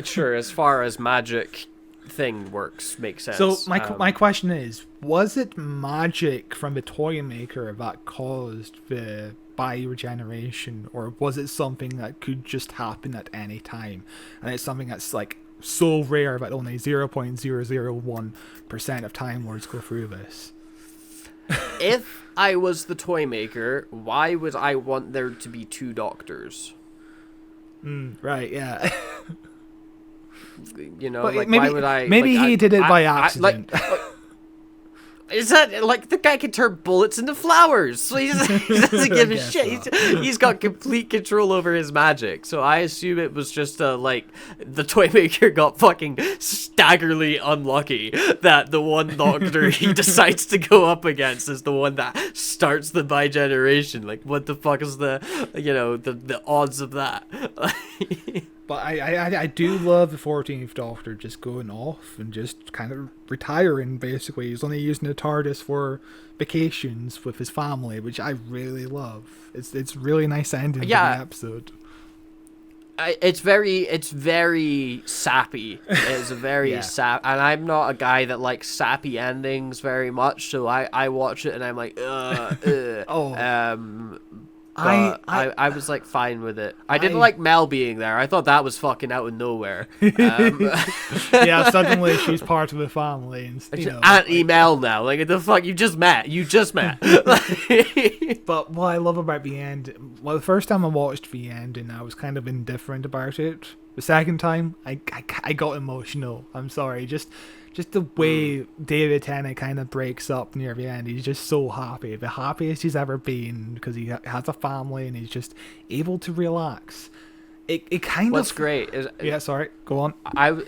sure. As far as magic thing makes sense. So my question is, was it magic from the toy maker that caused the bioregeneration, or was it something that could just happen at any time, and it's something that's like so rare that only 0.001% of Time Lords go through this? If I was the toy maker, why would I want there to be two doctors? Right, yeah. You know, But like, maybe, why would I... Maybe like, he did it by accident. Is that, like, the guy can turn bullets into flowers, so he doesn't give a shit. He's got complete control over his magic, so I assume it was just, like, the toy maker got fucking staggerly unlucky that the one doctor he decides to go up against is the one that starts the bi-generation. Like, what the fuck is the odds of that? But I do love the 14th Doctor just going off and just kind of retiring, basically. He's only using the TARDIS for vacations with his family, which I really love. It's really nice ending to the episode. It's very sappy. It's a very sap, and I'm not a guy that likes sappy endings very much, so I watch it and I'm like, I was like fine with it. I didn't like Mel being there. I thought that was fucking out of nowhere. Yeah, suddenly she's part of the family, and Auntie Mel now. Like, the fuck, you just met. But what I love about the end, well, the first time I watched the ending, I was kind of indifferent about it. The second time, I got emotional. I'm sorry, just the way David Tennant kind of breaks up near the end. He's just so happy, the happiest he's ever been, because he has a family and he's just able to relax. It kind What's great is sorry, go on.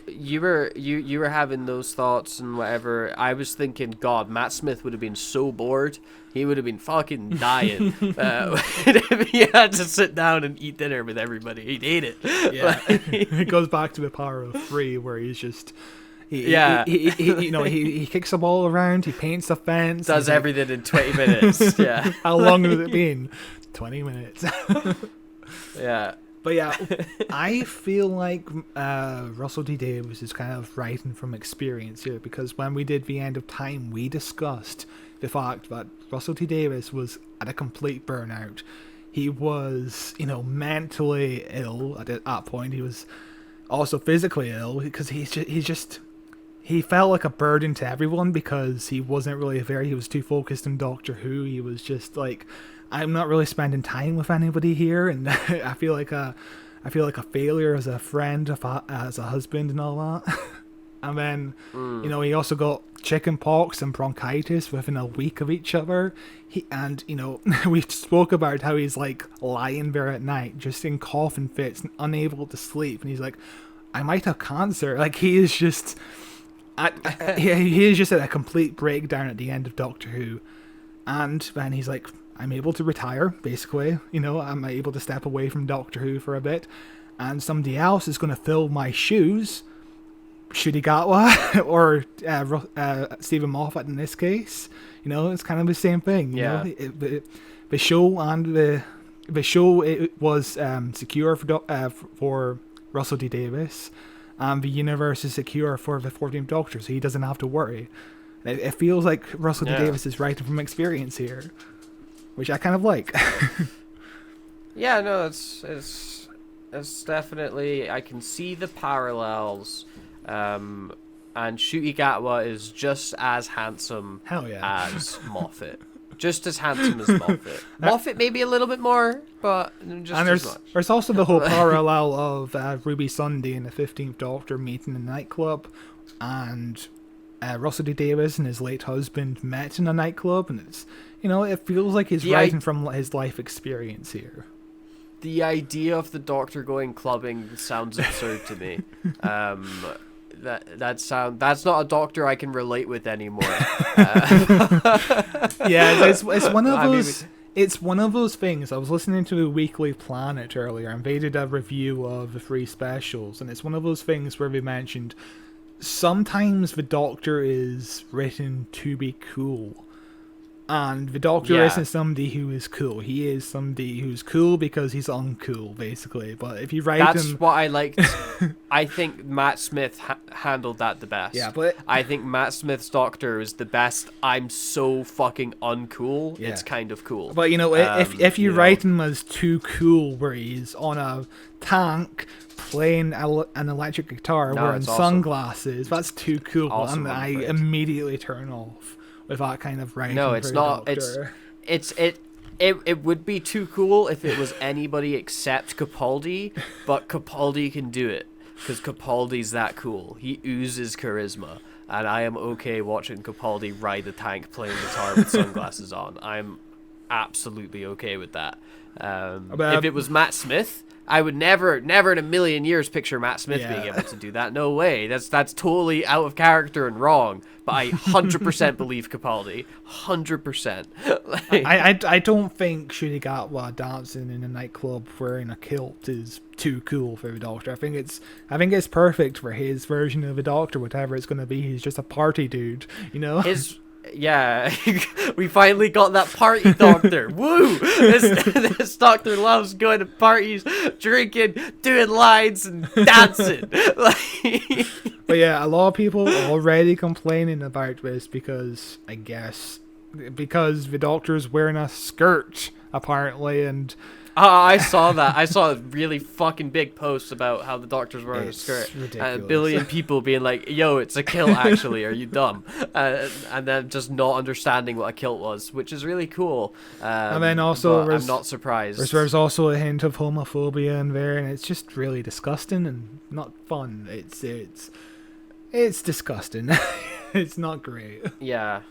You were having those thoughts and whatever. I was thinking, God, Matt Smith would have been so bored. He would have been fucking dying if he had to sit down and eat dinner with everybody. He'd hate it. Yeah, it goes back to the power of 3, where he's just. He kicks the ball around, he paints the fence, does everything in 20 minutes. Yeah. How long has it been? 20 minutes. Yeah. But yeah, I feel like Russell T Davies is kind of writing from experience here, because when we did The End of Time, we discussed the fact that Russell T Davies was at a complete burnout. He was, mentally ill at that point. He was also physically ill, because he felt like a burden to everyone, because he wasn't really he was too focused on Doctor Who. He was just like, I'm not really spending time with anybody here, and I feel like a failure as a friend, as a husband, and all that. And then, he also got chicken pox and bronchitis within a week of each other. We spoke about how he's like lying there at night, just in coughing fits, and unable to sleep, and he's like, I might have cancer. Like, he is just. He is just at a complete breakdown at the end of Doctor Who, and then he's like, I'm able to retire, basically. I'm able to step away from Doctor Who for a bit, and somebody else is going to fill my shoes. Shudigatwa or Stephen Moffat in this case. It's kind of the same thing. The show and the show, it was secure for Russell T Davies. The universe is secure for the 14th Doctor, so he doesn't have to worry. It feels like Russell T Davies is writing from experience here, which I kind of like. Yeah, no, it's definitely, I can see the parallels, and Ncuti Gatwa is just as handsome as Moffat. Just as handsome as Moffat. Moffat maybe a little bit more, but just as much. There's also the whole parallel of Ruby Sunday and the 15th Doctor meeting in a nightclub, and Russell T Davies and his late husband met in a nightclub, and it's, it feels like he's writing from his life experience here. The idea of the Doctor going clubbing sounds absurd to me. That's not a Doctor I can relate with anymore. Yeah, it's one of those. It's one of those things. I was listening to Weekly Planet earlier, and they did a review of the 3 specials, and it's one of those things where they mentioned sometimes the Doctor is written to be cool, And the Doctor Yeah. isn't somebody who is cool. He is somebody who's cool because he's uncool, basically. But if you write That's him... what I liked. I think Matt Smith handled that the best. Yeah, but... I think Matt Smith's Doctor is the best. I'm so fucking uncool. Yeah. It's kind of cool. But, you know, if you write him as too cool, where he's on a tank playing an electric guitar wearing sunglasses, that's too cool. Awesome, and I immediately turn off with that kind of writing. No, it's not. It would be too cool if it was anybody except Capaldi, but Capaldi can do it because Capaldi's that cool. He oozes charisma, and I am okay watching Capaldi ride a tank playing guitar with sunglasses on. I'm absolutely okay with that. If it was Matt Smith, I would never in a million years picture Matt Smith being able to do that. No way. That's totally out of character and wrong. But I 100% believe Capaldi. 100%. I don't think Shinigata dancing in a nightclub wearing a kilt is too cool for the Doctor. I think it's perfect for his version of the Doctor, whatever it's going to be. He's just a party dude, you know. Yeah, we finally got that party Doctor. Woo! This Doctor loves going to parties, drinking, doing lines, and dancing. But yeah, a lot of people are already complaining about this because the Doctor's wearing a skirt, apparently, and... I saw that. I saw a really fucking big post about how the Doctor's wearing a skirt. Ridiculous. And a billion people being like, yo, it's a kilt actually, are you dumb? And then just not understanding what a kilt was, which is really cool. And then also I'm not surprised. There's also a hint of homophobia in there, and it's just really disgusting and not fun. It's disgusting. It's not great. Yeah,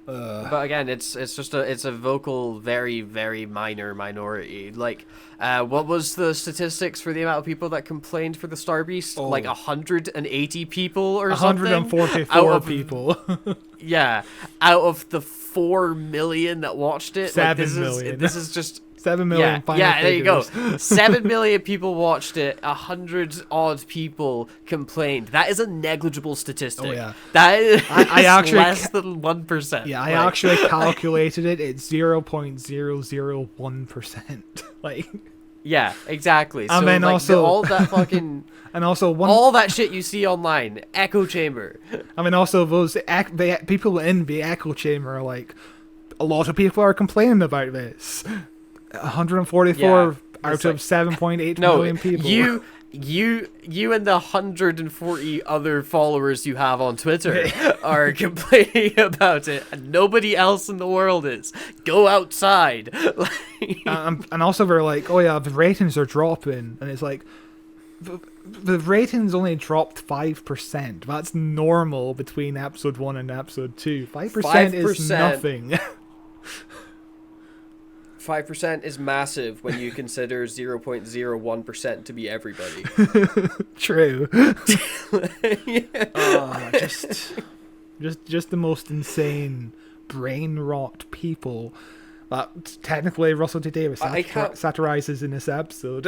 but again, it's a vocal, very, very minor minority. Like, what was the statistics for the amount of people that complained for the Star Beast? Like 180 people or 144 something? people. Yeah, out of the 4 million that watched it. 7 million. This is just 7 million. Yeah, there you go. 7 million people watched it. 100 odd people complained. That is a negligible statistic. Oh yeah, that is I actually less than 1%. Yeah, I actually calculated it. It's 0.001%. Like. Yeah, exactly. And so, then also all that fucking. And also all that shit you see online, echo chamber. I mean, also the people in the echo chamber are like, a lot of people are complaining about this. 144 out of 7.8 million people. You and the 140 other followers you have on Twitter are complaining about it, and nobody else in the world is. Go outside. And also they're like, oh yeah, the ratings are dropping, and it's like, the ratings only dropped 5%. That's normal between episode 1 and episode 2. 5% is nothing. 5% is massive when you consider 0.01% to be everybody. True. Yeah. Just the most insane brain rot people that technically Russell T Davies satirizes in this episode.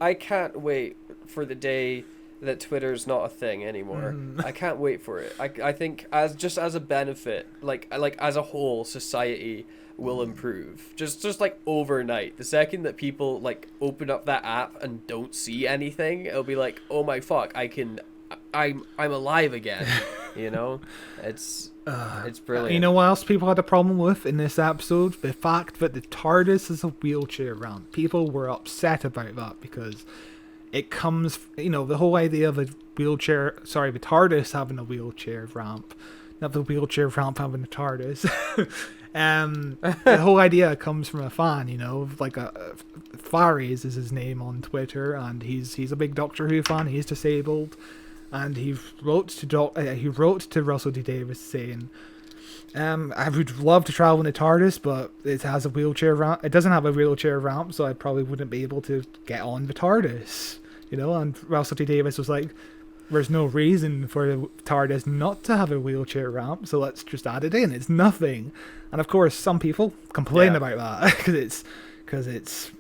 I can't wait for the day that Twitter's not a thing anymore. I can't wait for it. I think as a benefit, like as a whole, society will improve. Just like overnight. The second that people like open up that app and don't see anything, it'll be like, oh my fuck, I'm alive again. You know? It's brilliant. You know what else people had a problem with in this episode? The fact that the TARDIS is a wheelchair ramp. People were upset about that because it comes, the whole idea of the TARDIS having a wheelchair ramp, not the wheelchair ramp having a TARDIS. The whole idea comes from a fan, like Fares is his name on Twitter, and he's a big Doctor Who fan. He's disabled, and he wrote to Russell T Davies saying, I would love to travel in the TARDIS, but it has a wheelchair ramp. It doesn't have a wheelchair ramp, so I probably wouldn't be able to get on the TARDIS. And Russell T Davies was like, there's no reason for the TARDIS not to have a wheelchair ramp, so let's just add it in. It's nothing. And of course, some people complain about that because it's,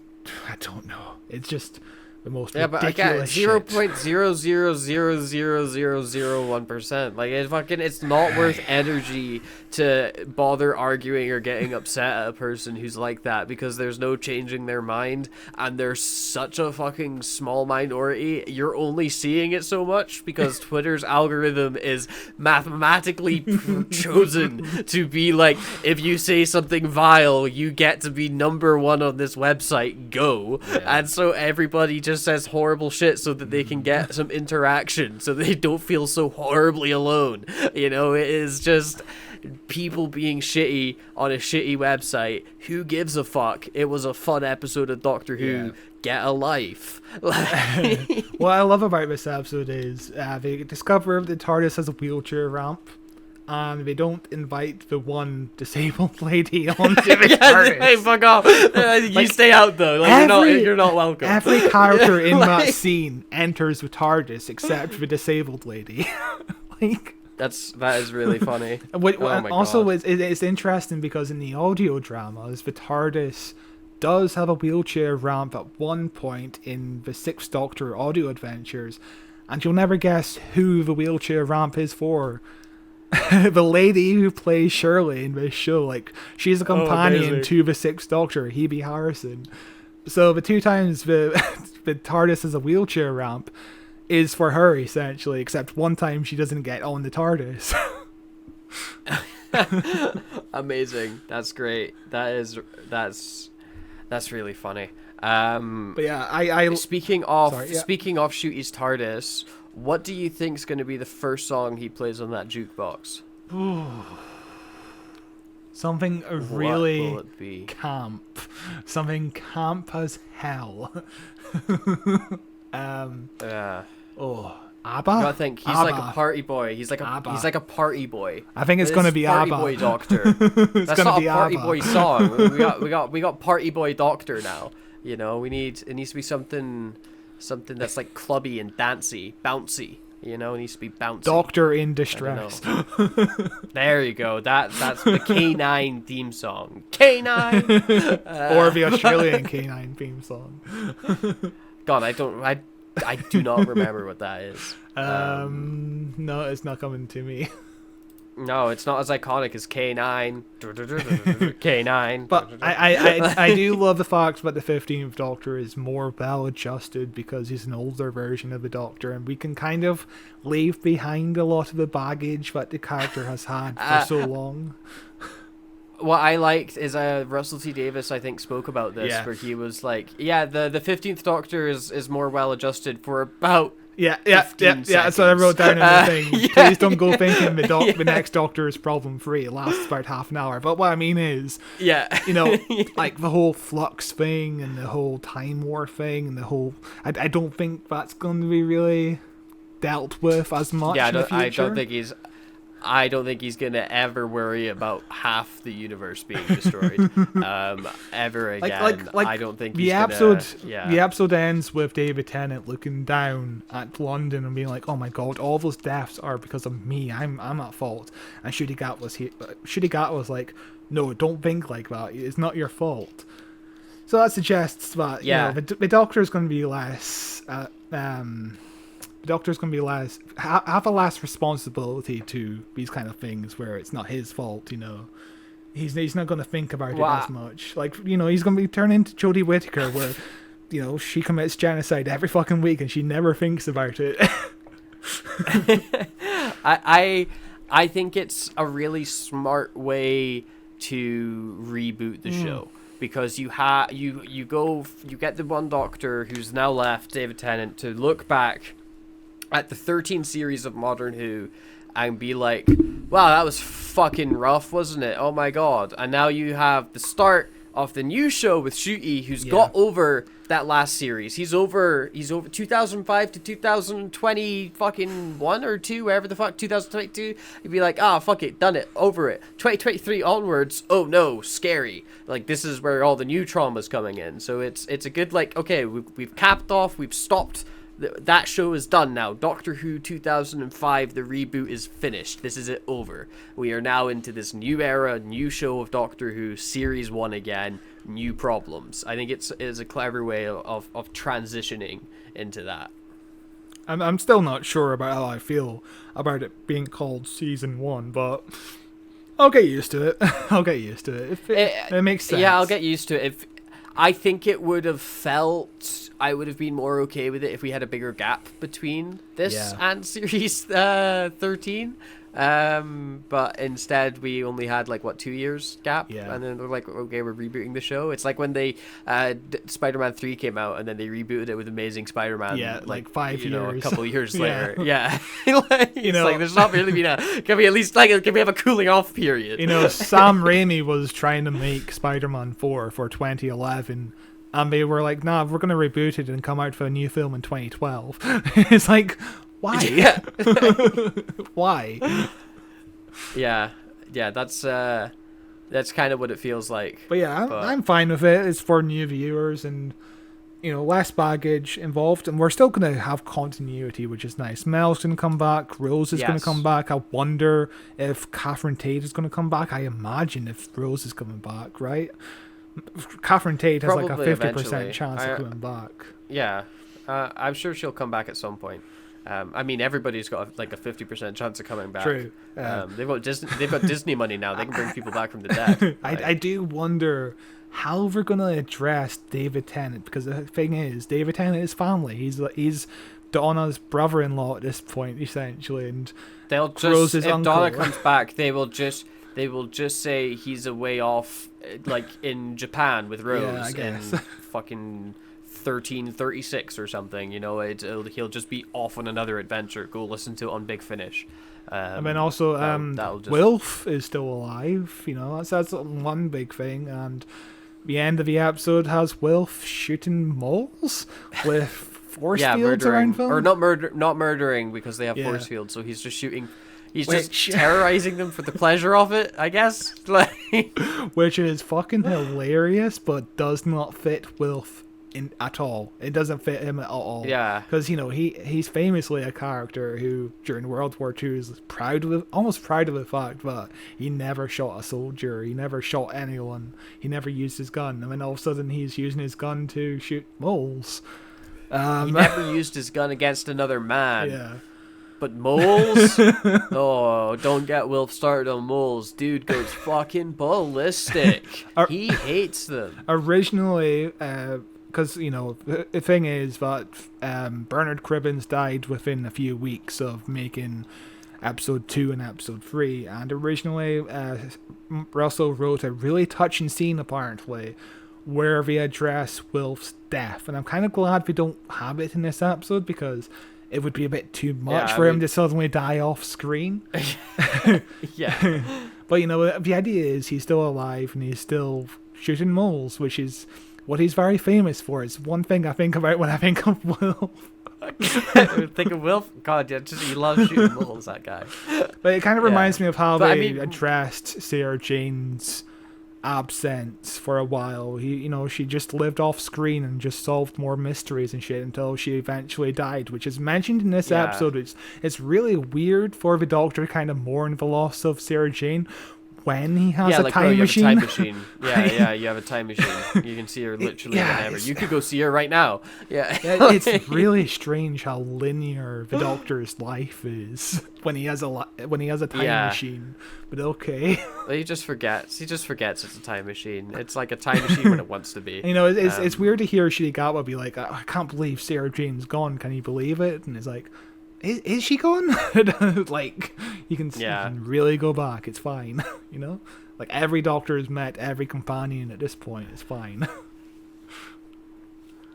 I don't know. It's just The most Yeah, but I got ridiculous shit. 0.0000001%. Like it's not worth energy to bother arguing or getting upset at a person who's like that, because there's no changing their mind, and they're such a fucking small minority. You're only seeing it so much because Twitter's algorithm is mathematically chosen to be like, if you say something vile, you get to be number one on this website. Go. Yeah. And so everybody just says horrible shit so that they can get some interaction, so they don't feel so horribly alone. You know, it is just people being shitty on a shitty website. Who gives a fuck? It was a fun episode of Doctor Who. Yeah. Get a life. What I love about this episode is they discover the TARDIS has a wheelchair ramp, and they don't invite the one disabled lady onto the TARDIS. Hey, fuck off. You stay out though. Like, you're not welcome. Every character in that scene enters the TARDIS except the disabled lady. Like, that is really funny. Also, it's interesting because in the audio dramas, the TARDIS does have a wheelchair ramp at one point in the Sixth Doctor audio adventures, and you'll never guess who the wheelchair ramp is for. The lady who plays Shirley in this show, like, she's a companion to the Sixth Doctor, Hebe Harrison. So the two times the TARDIS has a wheelchair ramp is for her, essentially, except one time she doesn't get on the TARDIS. Amazing. That's great. That's really funny. But yeah, I speaking of Shooty's TARDIS, what do you think is going to be the first song he plays on that jukebox? Something What really will it be? camp. Something camp as hell. Yeah. Oh, ABBA? I gotta think he's ABBA. like a party boy. He's like a party boy. I think it's gonna be Party ABBA. Boy Doctor. It's That's gonna not be a party ABBA. boy song. We got Party Boy Doctor now. You know, it needs to be something that's like clubby and bouncy. You know, it needs to be bouncy. Doctor in Distress. There you go. That's the K9 theme song. K9. Or the Australian K9 theme song. God, I do not remember what that is. No, it's not coming to me. No, it's not as iconic as K9. K9. But I do love the fact that the 15th Doctor is more well adjusted because he's an older version of the Doctor, and we can kind of leave behind a lot of the baggage that the character has had for so long. What I liked is Russell T Davies, I think, spoke about this, where he was like, yeah, the 15th Doctor is more well adjusted for about Yeah. That's what I wrote down in the thing. Please don't go thinking the next Doctor is problem free. It lasts about half an hour. But what I mean is, you know, like the whole flux thing and the whole time war thing and the whole. I don't think that's going to be really dealt with as much. In the future. I don't think he's gonna ever worry about half the universe being destroyed ever again. I don't think the episode ends with David Tennant looking down at London and being like, "Oh my God, all those deaths are because of me. I'm at fault." And Ncuti Gat was like, "No, don't think like that. It's not your fault." So that suggests that you know, the Doctor is going to be less. The Doctor's going to be have a less responsibility to these kind of things where it's not his fault, you know. He's not going to think about it as much. Like, you know, he's going to be turning into Jodie Whittaker where, you know, she commits genocide every fucking week and she never thinks about it. I think it's a really smart way to reboot the show. Because you get the one Doctor who's now left, David Tennant, to look back at the 13 series of Modern Who and be like, wow, that was fucking rough, wasn't it? Oh my God. And now you have the start of the new show with Ncuti, who's got over that last series. He's over 2005 to 2020 fucking 1 or 2, wherever the fuck, 2022. You'd be like, fuck it, done it, over it. 2023 onwards, oh no, scary. Like, this is where all the new trauma's coming in. So it's a good, like, okay, we've capped off, we've stopped that show is done now. Doctor Who 2005, the reboot is finished. This is it over. We are now into this new era, new show of Doctor Who, Series 1 again, new problems. I think it's a clever way of transitioning into that. I'm still not sure about how I feel about it being called Season 1, but I'll get used to it. I'll get used to it. If it makes sense. Yeah, I'll get used to it. I think it would have felt... I would have been more okay with it if we had a bigger gap between this and Series 13. But instead, we only had, 2 years gap? Yeah. And then they're like, okay, we're rebooting the show. It's like when they... Spider-Man 3 came out, and then they rebooted it with Amazing Spider-Man. Yeah, 5 years. A couple years later. Yeah. There's not really been can we at least, can we have a cooling off period? Sam Raimi was trying to make Spider-Man 4 for 2011, and they were like, nah, we're going to reboot it and come out for a new film in 2012. It's like, why? Yeah. Why? Yeah, that's kind of what it feels like. But yeah, I'm fine with it. It's for new viewers and, less baggage involved. And we're still going to have continuity, which is nice. Mel's going to come back. Rose is going to come back. I wonder if Catherine Tate is going to come back. I imagine if Rose is coming back, right? Catherine Tate has Probably a 50% eventually. chance of coming back. Yeah, I'm sure she'll come back at some point. Everybody's got a 50% chance of coming back. True. They've got Disney money now. They can bring people back from the dead. I do wonder how we're gonna address David Tennant, because the thing is, David Tennant is family. He's Donna's brother-in-law at this point, essentially, and they'll just Rose's if uncle. Donna comes back, they will just say he's away off, in Japan with Rose in fucking 1336 or something. He'll just be off on another adventure. Go listen to it on Big Finish. And then also, Wilf is still alive. That's one big thing. And the end of the episode has Wilf shooting moles with force fields around them. Or not murdering, because they have force fields. So he's just shooting. He's just terrorizing them for the pleasure of it, I guess. Which is fucking hilarious, but does not fit Wilf at all. It doesn't fit him at all. Yeah. Because, he's famously a character who, during World War II, is almost proud of the fact that he never shot a soldier, he never shot anyone, he never used his gun, and then all of a sudden he's using his gun to shoot moles. He never used his gun against another man. Yeah. But moles? Oh, don't get Wilf started on moles. Dude goes fucking ballistic. He hates them. Originally, because, the thing is that Bernard Cribbins died within a few weeks of making episode 2 and episode 3, and originally Russell wrote a really touching scene, apparently, where they address Wilf's death, and I'm kind of glad we don't have it in this episode, because it would be a bit too much for him to suddenly die off screen. Yeah. But, the idea is he's still alive and he's still shooting moles, which is what he's very famous for. It's one thing I think about when I think of Wilf. Think of Wilf? God, yeah, he loves shooting moles, that guy. But it kind of reminds me of how they addressed Sarah Jane's absence for a while. She just lived off screen and just solved more mysteries and shit until she eventually died, which is mentioned in this episode. It's really weird for the Doctor to kind of mourn the loss of Sarah Jane when he has a time machine. You have a time machine. Yeah, you have a time machine. You can see her literally whenever. You could go see her right now. Yeah. It's really strange how linear the Doctor's life is when he has a time machine. But okay. He just forgets. He just forgets it's a time machine. It's like a time machine when it wants to be. It's weird to hear Shigawa be like, I can't believe Sarah Jane's gone. Can you believe it? And it's like, Is she gone? You can really go back. It's fine. Every Doctor has met every companion at this point. It's fine.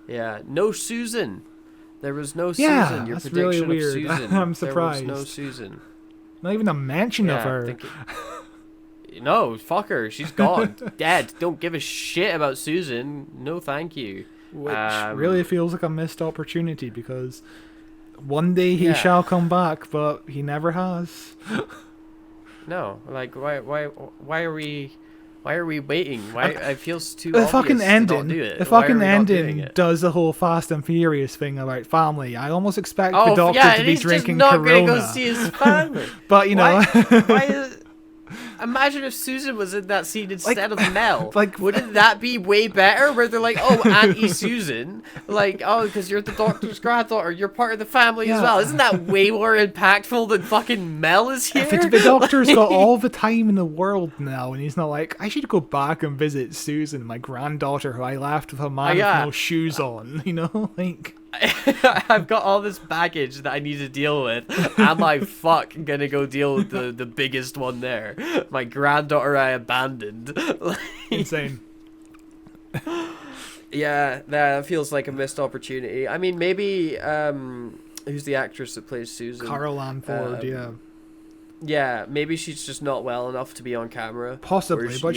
Yeah, no Susan. There was no Yeah, Susan. Your that's prediction really weird. of Susan. I'm surprised. There was no Susan. Not even a mention of her. No, fuck her. She's gone. Dead. Don't give a shit about Susan. No, thank you. Which really feels like a missed opportunity, because one day he shall come back, but he never has. No, why are we Why are we waiting? Why it feels too The obvious fucking to ending. not do it. The Why are fucking we not doing ending it? does the whole Fast and Furious thing about family. I almost expect the Oh Doctor yeah, to and be he's drinking just not Corona. gonna go see his family. But you know, Why is, imagine if Susan was in that scene instead of Mel. like- Wouldn't that be way better? Where they're like, "Oh, Auntie Susan, like, oh, because you're the Doctor's granddaughter, you're part of the family as Yeah. well." Isn't that way more impactful than fucking Mel is here? if the Doctor's got all the time in the world now, and he's not like, I should go back and visit Susan, my granddaughter, who I left with a man yeah. with no shoes on. You know, like. I've got all this baggage that I need to deal with. Am I gonna go deal with the biggest one there? My granddaughter I abandoned. Insane. Yeah, that feels like a missed opportunity. I mean, maybe who's the actress that plays Susan? Carol Ann Ford, yeah. Yeah, maybe she's just not well enough to be on camera. Possibly, but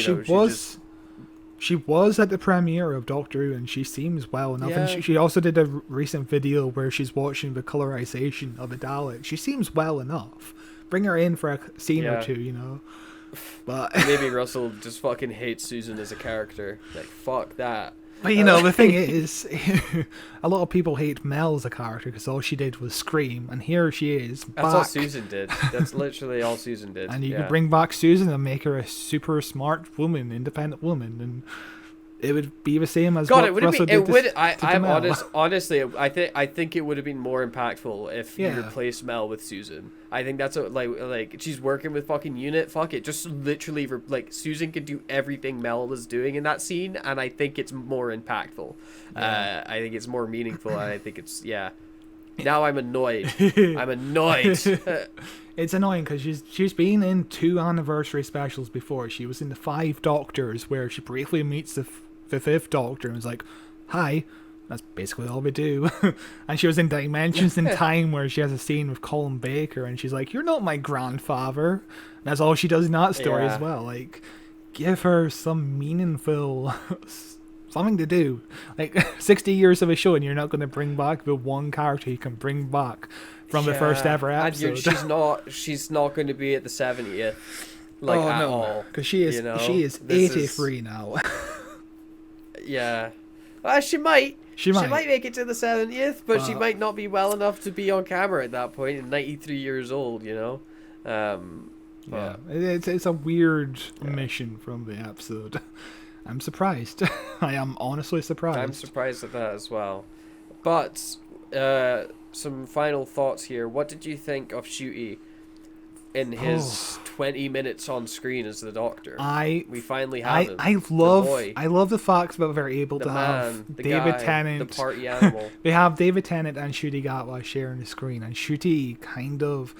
she was at the premiere of Doctor Who, and she seems well enough. Yeah. And she also did a recent video where she's watching the colorization of the Dalek. She seems well enough. Bring her in for a scene or two, you know. But maybe Russell just fucking hates Susan as a character. Like, fuck that. But you know, the thing is, a lot of people hate Mel as a character because all she did was scream, and here she is back. That's all Susan did. That's literally all Susan did. And you could bring back Susan and make her a super smart woman, independent woman, and it would be the same as God, what it would Russell be. It did would. to I'm Mel. honestly. I think it would have been more impactful if you replaced Mel with Susan. I think that's what, like she's working with fucking Unit. Fuck it, just literally like Susan could do everything Mel was doing in that scene, and I think it's more impactful. I think it's more meaningful, and I think it's Now I'm annoyed. I'm annoyed. It's annoying because she's been in 2 anniversary specials before. She was in the 5 Doctors, where she briefly meets the 5th Doctor and was like, "Hi." That's basically all we do. And she was in Dimensions in Time, where she has a scene with Colin Baker, and she's like, "You're not my grandfather." And that's all she does in that story as well. Like, give her some meaningful something to do. Like 60 years of a show, and you're not going to bring back the one character you can bring back from the first ever episode. And she's not going to be at the 70th. Like, at all. Because she is 83 now. Yeah. Well, she might. She might make it to the 70th, but she might not be well enough to be on camera at that point, and 93 years old, you know? Yeah. It's a weird mission from the episode. I'm surprised. I am honestly surprised. I'm surprised at that as well. But, some final thoughts here. What did you think of Ncuti in his 20 minutes on screen as the Doctor? We finally have him. I love the fact that they're able to have David Tennant, the party animal. They have David Tennant and Ncuti Gatwa sharing the screen, and Ncuti kind of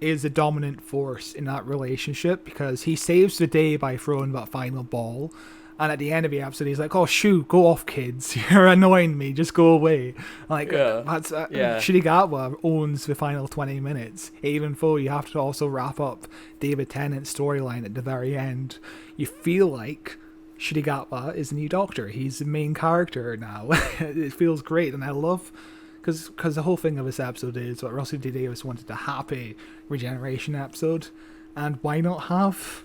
is the dominant force in that relationship because he saves the day by throwing that final ball. And at the end of the episode, he's like, "Oh, shoot, go off, kids. You're annoying me. Just go away." Like, Ncuti Gatwa owns the final 20 minutes, even though you have to also wrap up David Tennant's storyline at the very end. You feel like Ncuti Gatwa is the new Doctor. He's the main character now. It feels great, and I love... Because the whole thing of this episode is what Russell T Davies wanted a happy regeneration episode, and why not have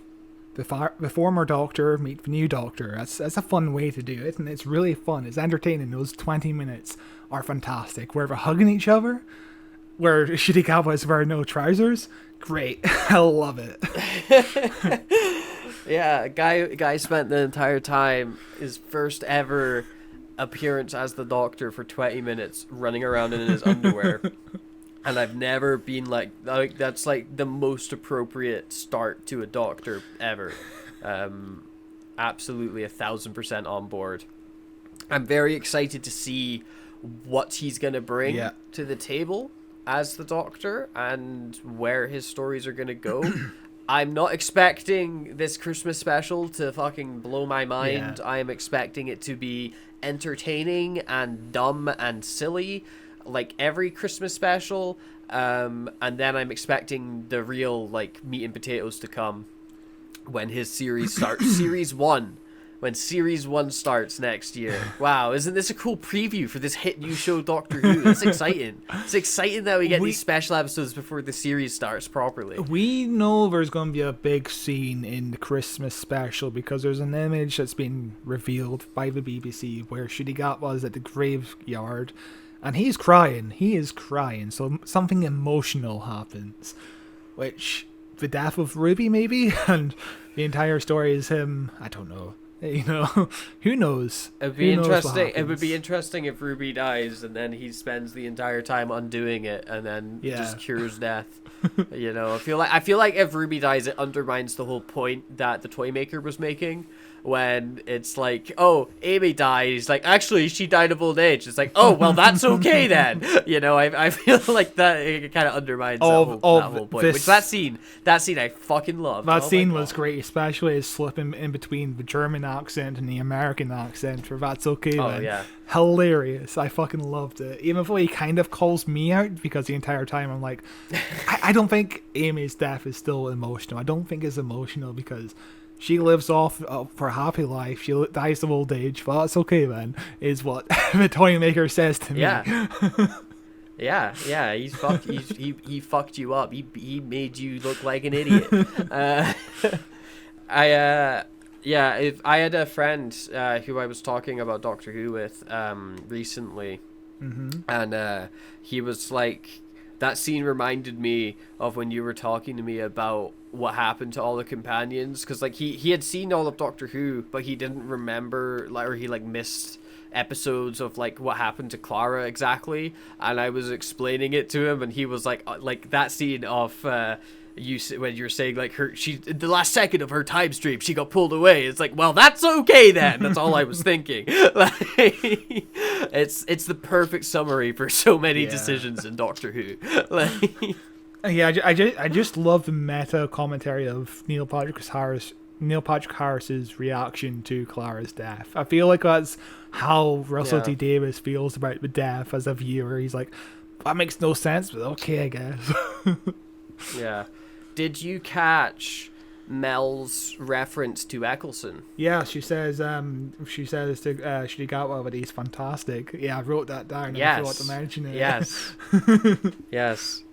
the former Doctor meet the new Doctor? That's a fun way to do it, and it's really fun. It's entertaining. Those 20 minutes are fantastic. Where they're hugging each other, where Ncuti Gatwa is wearing no trousers. Great. I love it. Yeah, guy spent the entire time, his first ever appearance as the Doctor, for 20 minutes running around in his underwear. And I've never been like that's like the most appropriate start to a Doctor ever. Absolutely 1,000% on board. I'm very excited to see what he's gonna bring to the table as the Doctor and where his stories are gonna go. I'm not expecting this Christmas special to fucking blow my mind. I am expecting it to be entertaining and dumb and silly, like every Christmas special. And then I'm expecting the real, like, meat and potatoes to come when his series starts. Series 1 when Series 1 starts next year. Wow, isn't this a cool preview for this hit new show, Doctor Who? That's exciting. It's exciting that we get these special episodes before the series starts properly. We know there's going to be a big scene in the Christmas special because there's an image that's been revealed by the BBC where Shudigatwa is at the graveyard and he's crying. He is crying, so something emotional happens. Which, the death of Ruby maybe? And the entire story is him, I don't know. You know, who knows? It'd be interesting. It would be interesting if Ruby dies and then he spends the entire time undoing it and then just cures death. You know, I feel like if Ruby dies, it undermines the whole point that the toy maker was making. When it's like, oh, Amy died, he's like, actually, she died of old age. It's like, oh, well, that's okay then. You know, I feel like that it kind of undermines that whole point. Which that scene I fucking love. That scene was great, especially his slipping in between the German accent and the American accent for That's Okay. Oh, man. yeah. Hilarious. I fucking loved it. Even though he kind of calls me out because the entire time I'm like, I don't think Amy's death is still emotional. I don't think it's emotional because she lives off her happy life. She dies of old age. Well, that's okay, man, is what the toy maker says to me. Yeah. He fucked you up. He made you look like an idiot. If I had a friend who I was talking about Doctor Who with recently, and he was like, that scene reminded me of when you were talking to me about what happened to all the companions, because like he had seen all of Doctor Who, but he didn't remember, like, or he like missed episodes of like what happened to Clara exactly, and I was explaining it to him, and he was like that scene of when you're saying like the last second of her time stream, she got pulled away. It's like, well, that's okay then. That's all I was thinking. Like, it's the perfect summary for so many decisions in Doctor Who. Like, I just love the meta commentary of Neil Patrick Harris's reaction to Clara's death. I feel like that's how Russell T Davies feels about the death as a viewer. He's like, that makes no sense, but okay, I guess. Yeah. Did you catch Mel's reference to Eccleston? Yeah, she says to Shudigatwa that he's fantastic. Yeah, I wrote that down. Yes. I forgot to mention it. Yes. Yes.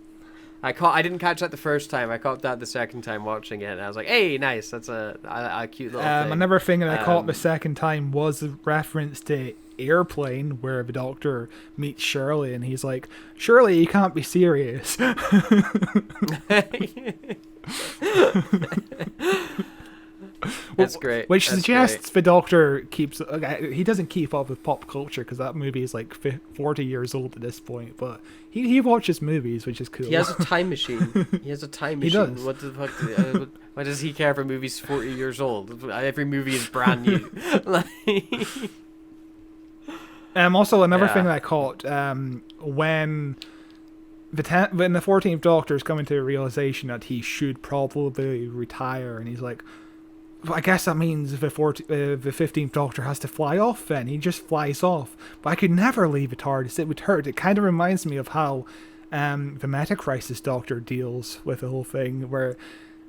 I didn't catch that the first time. I caught that the second time watching it, and I was like, "Hey, nice! That's a cute little thing." Another thing that I caught the second time was a reference to Airplane, where the Doctor meets Shirley, and he's like, "Shirley, you can't be serious." That's great. Which That's suggests great. the Doctor keeps... he doesn't keep up with pop culture because that movie is like 40 years old at this point, but he watches movies, which is cool. He has a time machine. He has a time machine. He does. What the fuck? Why does he care if a movie's 40 years old? Every movie is brand new. Like... Also, another thing that I caught, when the 14th Doctor is coming to the realization that he should probably retire, and he's like, well, I guess that means the 15th Doctor has to fly off then. He just flies off. But I could never leave the TARDIS. It would hurt. It kind of reminds me of how the Meta-Crisis Doctor deals with the whole thing, where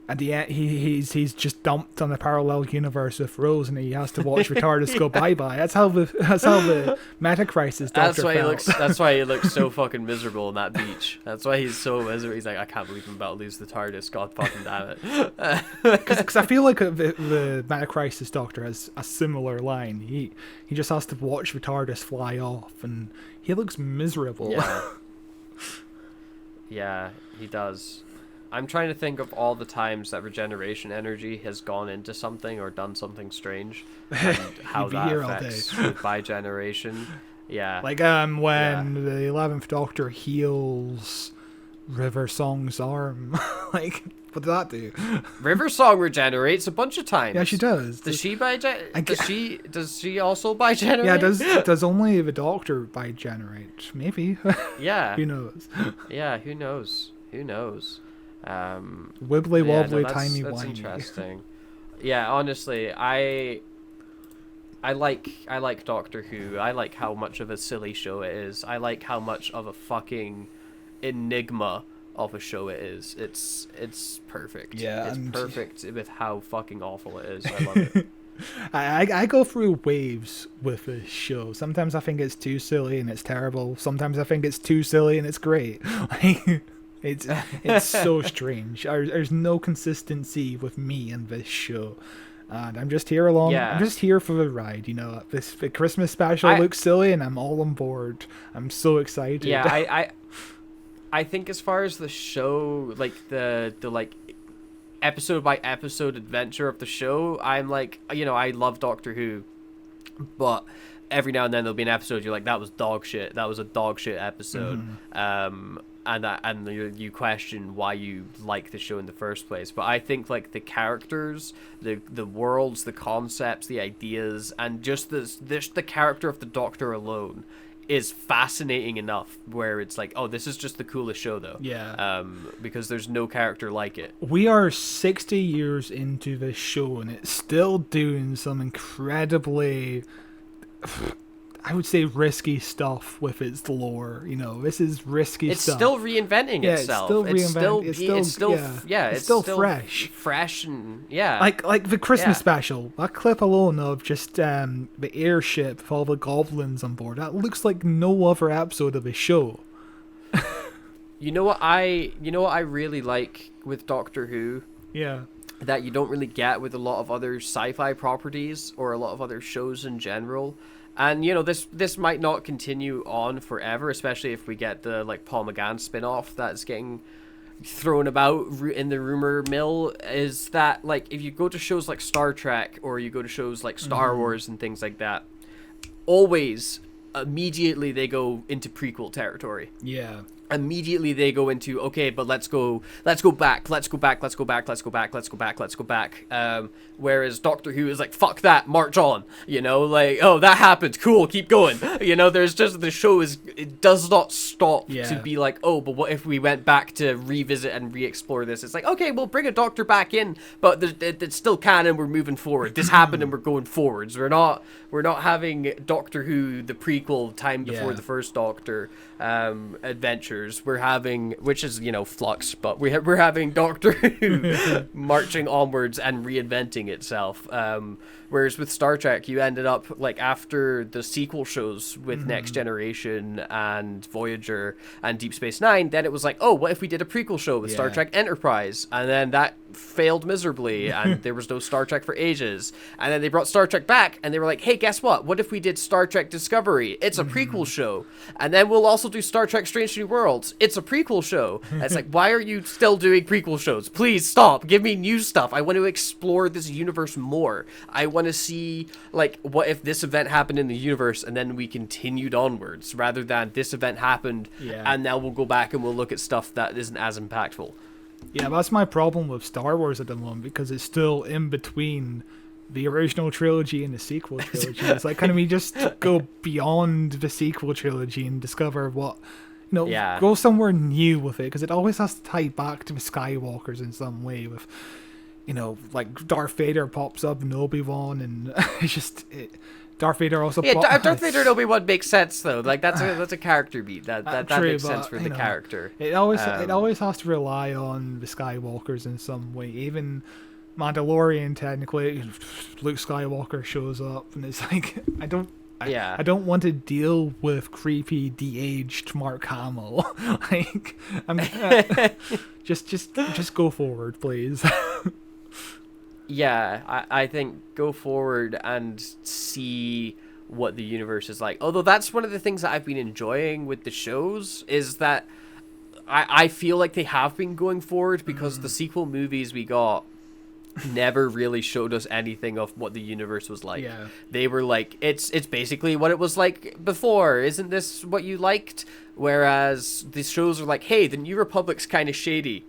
at the end he's just dumped on a parallel universe with Rose, and he has to watch the TARDIS go bye-bye. That's how the Meta-Crisis Doctor felt. That's why he looks so fucking miserable on that beach. That's why he's so miserable. He's like, I can't believe I'm about to lose the TARDIS. God fucking damn it. Because I feel like the Meta-Crisis Doctor has a similar line. He just has to watch the TARDIS fly off, and he looks miserable. Yeah, he does. I'm trying to think of all the times that regeneration energy has gone into something or done something strange, and how that affects with bi-generation. Yeah. Like when the 11th Doctor heals River Song's arm. Like, what did that do? River Song regenerates a bunch of times. Yeah, she does. Does she Does she also bi-generate? Yeah, does only the Doctor bi-generate? Maybe. Yeah. Who knows? Yeah, who knows? Who knows? Wibbly wobbly, timey that's wimey. Interesting. Yeah, honestly, I like Doctor Who. I like how much of a silly show it is. I like how much of a fucking enigma of a show it is. It's perfect. Yeah, it's perfect with how fucking awful it is. I love it. I go through waves with this show. Sometimes I think it's too silly and it's terrible. Sometimes I think it's too silly and it's great. Like, it's so strange. There's no consistency with me in this show. And I'm just here along. Yeah. I'm just here for the ride. The Christmas special looks silly, and I'm all on board. I'm so excited. Yeah, I think as far as the show, like the like episode by episode adventure of the show, I'm like, I love Doctor Who, but every now and then there'll be an episode you're like, that was dog shit. That was a dog shit episode. And you question why you like the show in the first place. But I think like the characters, the worlds, the concepts, the ideas, and just the character of the Doctor alone is fascinating enough where it's like, oh, this is just the coolest show though. Yeah. Because there's no character like it. We are 60 years into this show and it's still doing some incredibly, I would say, risky stuff with its lore. This is risky it's stuff. It's still reinventing itself. It's still fresh. Fresh and yeah. Like the Christmas special. That clip alone of just the airship with all the goblins on board. That looks like no other episode of a show. You know what I really like with Doctor Who? Yeah. That you don't really get with a lot of other sci-fi properties or a lot of other shows in general. And this might not continue on forever, especially if we get the like Paul McGann spin-off that's getting thrown about in the rumor mill. Is that like if you go to shows like Star Trek or you go to shows like Star Wars and things like that, always immediately they go into prequel territory. Yeah. Immediately they go into, okay, but let's go back. Whereas Doctor Who is like, fuck that, march on. Like, oh, that happened, cool, keep going. There's just, the show it does not stop to be like, oh, but what if we went back to revisit and re-explore this? It's like, okay, we'll bring a Doctor back in, but it's still canon, we're moving forward. This happened and we're going forwards. We're not having Doctor Who, the prequel, time before the first Doctor adventure. We're having, which is flux, but we're having Doctor Who marching onwards and reinventing itself. Whereas with Star Trek, you ended up like after the sequel shows with Next Generation and Voyager and Deep Space Nine, then it was like, oh, what if we did a prequel show with Star Trek Enterprise? And then that failed miserably and there was no Star Trek for ages. And then they brought Star Trek back and they were like, hey, guess what if we did Star Trek Discovery? It's a prequel show. And then we'll also do Star Trek Strange New Worlds. It's a prequel show. And it's like, why are you still doing prequel shows? Please stop, give me new stuff. I want to explore this universe more. I want to see like, what if this event happened in the universe and then we continued onwards, rather than this event happened and now we'll go back and we'll look at stuff that isn't as impactful. Yeah, that's my problem with Star Wars at the moment, because it's still in between the original trilogy and the sequel trilogy. It's like, can we just go beyond the sequel trilogy and discover what, go somewhere new with it? Because it always has to tie back to the Skywalkers in some way with, like Darth Vader pops up in Obi-Wan, and it's just... Darth Vader also. Darth Vader and Obi-Wan makes sense though. Like that's a character beat. That makes sense for the character. It always has to rely on the Skywalkers in some way. Even Mandalorian, technically, Luke Skywalker shows up, and it's like I don't want to deal with creepy de-aged Mark Hamill. Like just go forward, please. Yeah, I think go forward and see what the universe is like. Although that's one of the things that I've been enjoying with the shows, is that I feel like they have been going forward, because the sequel movies we got never really showed us anything of what the universe was like. Yeah. They were like, it's basically what it was like before. Isn't this what you liked? Whereas the shows are like, hey, the New Republic's kind of shady.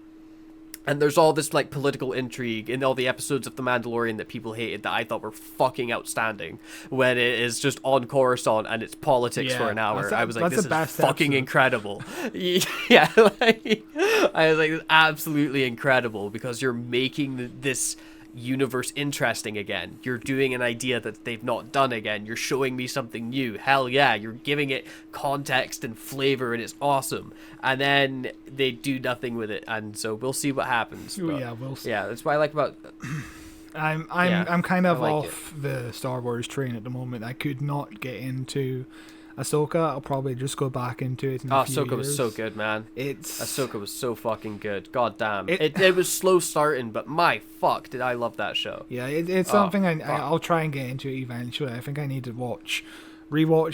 And there's all this like political intrigue in all the episodes of The Mandalorian that people hated that I thought were fucking outstanding, when it is just on Coruscant and it's politics for an hour. I was like, this is fucking incredible. Yeah, like, I was like, this is absolutely incredible, because you're making this universe interesting again. You're doing an idea that they've not done again. You're showing me something new. Hell yeah, you're giving it context and flavor, and it's awesome. And then they do nothing with it, and so we'll see what happens. But, we'll see. Yeah, that's what I like about I'm kind of I like off the Star Wars train at the moment. I could not get into Ahsoka. I'll probably just go back into it in a few Ahsoka years. was so good, man. It's Ahsoka was so fucking good. God damn. It was slow starting, but my fuck, did I love that show. Yeah, it's something I'll try and get into eventually. I think I need to rewatch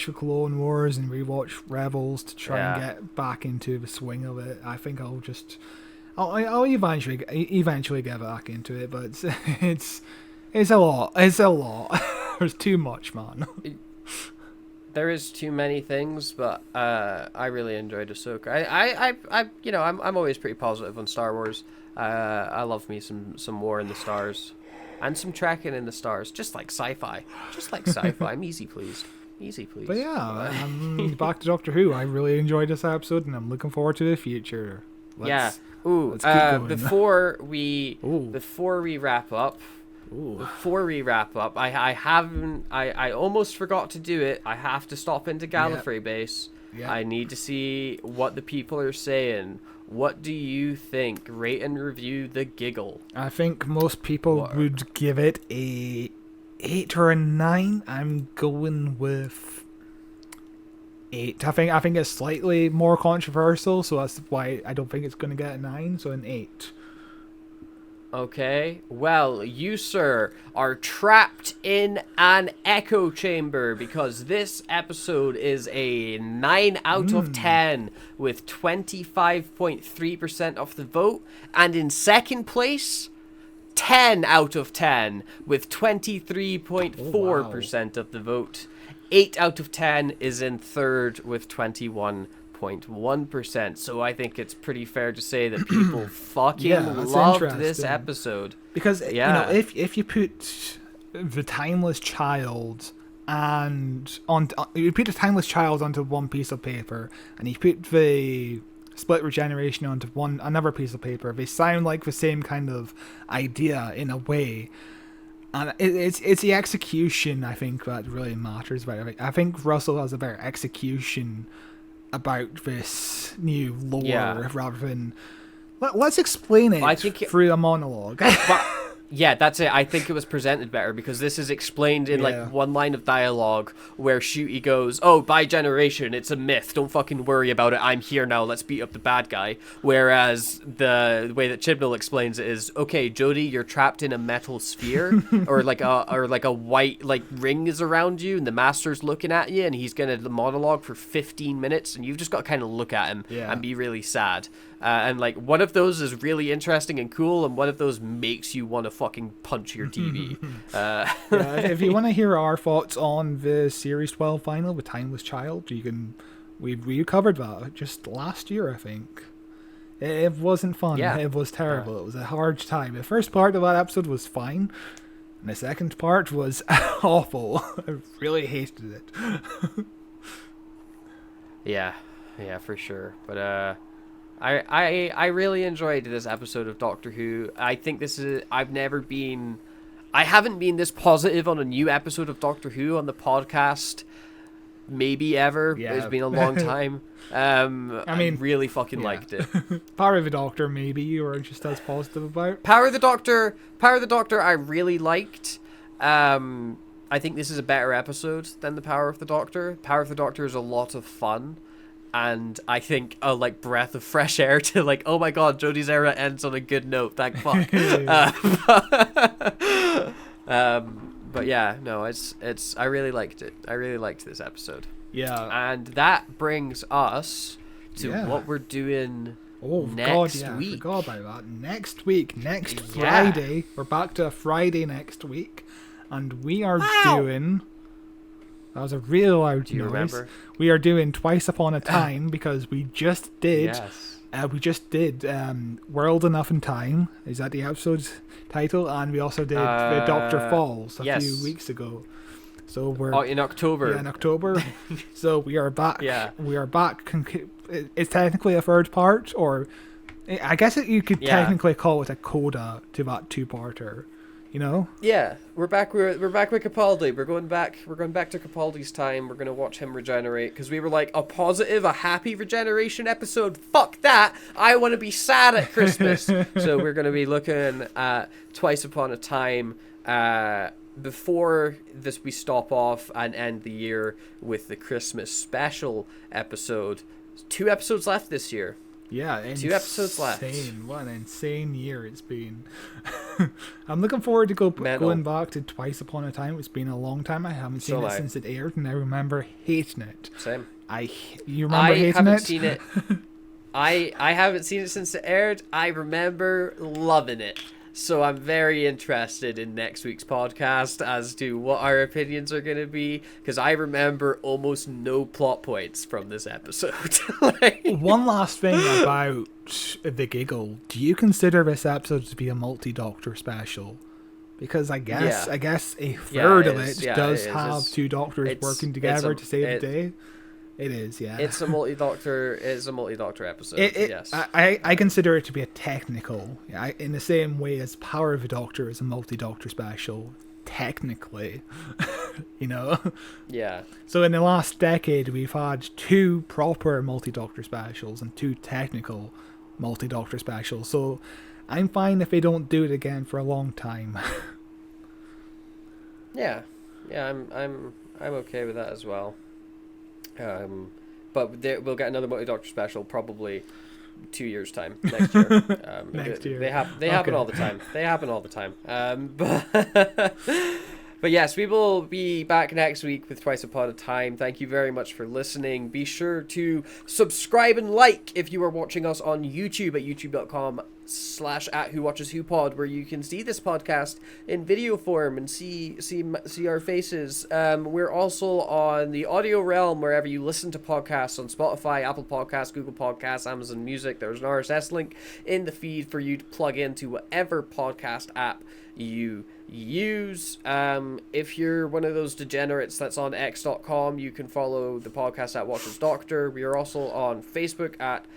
the Clone Wars and rewatch Rebels to try and get back into the swing of it. I think I'll eventually get back into it, but it's a lot. It's a lot. There's too much, man. There is too many things, but I really enjoyed Ahsoka. I'm always pretty positive on Star Wars. I love me some War in the Stars, and some trekking in the stars, just like sci-fi. I'm easy pleased. But yeah, back to Doctor Who. I really enjoyed this episode, and I'm looking forward to the future. Let's keep going. Before we wrap up. Before we wrap up, I almost forgot to do it. I have to stop into Gallifrey Base. Yep. I need to see what the people are saying. What do you think? Rate and review the Giggle. I think most people would give it a 8 or a 9. I'm going with 8. I think it's slightly more controversial, so that's why I don't think it's going to get a 9. So an 8. Okay, well, you, sir, are trapped in an echo chamber because this episode is a 9 out of 10 with 25.3% of the vote. And in second place, 10 out of 10 with 23.4% of the vote. 8 out of 10 is in third with 21.1%. So I think it's pretty fair to say that people fucking loved this episode. Because if you put the Timeless Child you put the Timeless Child onto one piece of paper, and you put the Split Regeneration onto another piece of paper, they sound like the same kind of idea in a way. And it's the execution, I think, that really matters about it. I think Russell has a better execution about this new lore rather than let's explain it through a monologue. Yeah, that's it. I think it was presented better because this is explained in like one line of dialogue where Shooty goes, "Oh, by generation, it's a myth. Don't fucking worry about it. I'm here now. Let's beat up the bad guy." Whereas the way that Chibnall explains it is, "Okay, Jodie, you're trapped in a metal sphere or like a white like ring is around you, and the Master's looking at you, and he's gonna monologue for 15 minutes, and you've just got to kind of look at him and be really sad." And like one of those is really interesting and cool, and one of those makes you want to fucking punch your TV. If you want to hear our thoughts on the Series 12 final with Timeless Child, we covered that just last year, I think. It wasn't fun. Yeah. It was terrible. It was a hard time. The first part of that episode was fine, and the second part was awful. I really hated it. Yeah, for sure. But I really enjoyed this episode of Doctor Who. I think I haven't been this positive on a new episode of Doctor Who on the podcast maybe ever. Yeah. It's been a long time. I really fucking liked it. Power of the Doctor, maybe you were just as positive about. Power of the Doctor I really liked. I think this is a better episode than the Power of the Doctor. Power of the Doctor is a lot of fun. And I think a breath of fresh air to oh my god, Jodie's era ends on a good note. Thank fuck. But yeah, no, it's I really liked it. I really liked this episode. Yeah. And that brings us to what we're doing next week. I forgot about that. Next week, next Friday. We're back to a Friday next week, and we are doing. That was a real loud noise. Do you remember? We are doing Twice Upon a Time because we just did. Yes. World Enough in Time. Is that the episode's title? And we also did the Doctor Falls a few weeks ago. So we're in October. Yeah, in October. So we are back. Yeah. We are back. It's technically a third part, or I guess you could technically call it a coda to that two-parter. You know? Yeah, we're back. We're back with Capaldi. We're going back to Capaldi's time. We're gonna watch him regenerate because we were like a positive, a happy regeneration episode. Fuck that! I want to be sad at Christmas. So we're gonna be looking at Twice Upon a Time. Before this, we stop off and end the year with the Christmas special episode. 2 episodes left this year. Yeah, 2 episodes left. What an insane year it's been. I'm looking forward to going back to Twice Upon a Time. It's been a long time. I haven't seen it since it aired, and I remember hating it. Same. You remember hating it? I haven't seen it. I haven't seen it since it aired. I remember loving it. So I'm very interested in next week's podcast as to what our opinions are going to be, because I remember almost no plot points from this episode. One last thing about the Giggle. Do you consider this episode to be a multi-doctor special? Because I guess a third of it does have 2 doctors working together to save the day. It is, yeah. It's a multi-doctor episode. Yes. I consider it to be a technical, in the same way as Power of the Doctor is a multi-doctor special, technically. You know? Yeah. So in the last decade, we've had 2 proper multi-doctor specials and 2 technical multi-doctor specials. So I'm fine if they don't do it again for a long time. Yeah. I'm okay with that as well. But we'll get another multi-doctor special probably 2 years time next year. Next year. They happen all the time. But yes, we will be back next week with Twice Upon a Time. Thank you very much for listening. Be sure to subscribe and like if you are watching us on YouTube at youtube.com/@WhoWatchesWhoPod, where you can see this podcast in video form and see our faces. We're also on the audio realm wherever you listen to podcasts, on Spotify, Apple Podcasts, Google Podcasts, Amazon Music. There's an RSS link in the feed for you to plug into whatever podcast app you use. If you're one of those degenerates that's on x.com, you can follow the podcast at Watches Doctor. We are also on Facebook at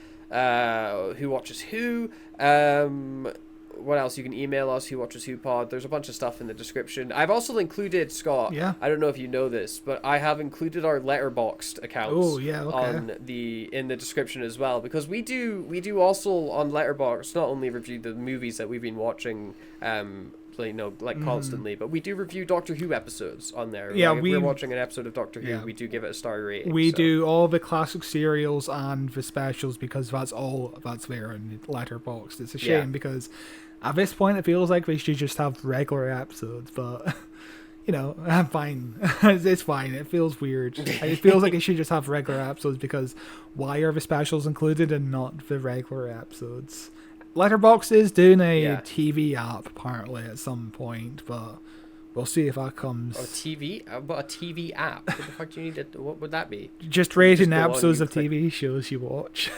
Who Watches Who. What else? You can email us, whowatcheswhopod. There's a bunch of stuff in the description. I've also included, Scott, I don't know if you know this, but I have included our Letterboxd accounts in the description as well, because we do also on Letterboxd not only review the movies that we've been watching constantly, but we do review Doctor Who episodes on there. Yeah, if we're watching an episode of Doctor Who, we do give it a star rating. We do all the classic serials and the specials because that's there in Letterboxd. It's a shame because at this point it feels like we should just have regular episodes, but I'm fine. It's fine. It feels weird. It feels like it should just have regular episodes, because why are the specials included and not the regular episodes? Letterboxd is doing a TV app apparently at some point, but we'll see if that comes. A TV app? What the fuck do you need to? What would that be? Just rating episodes of TV shows you watch.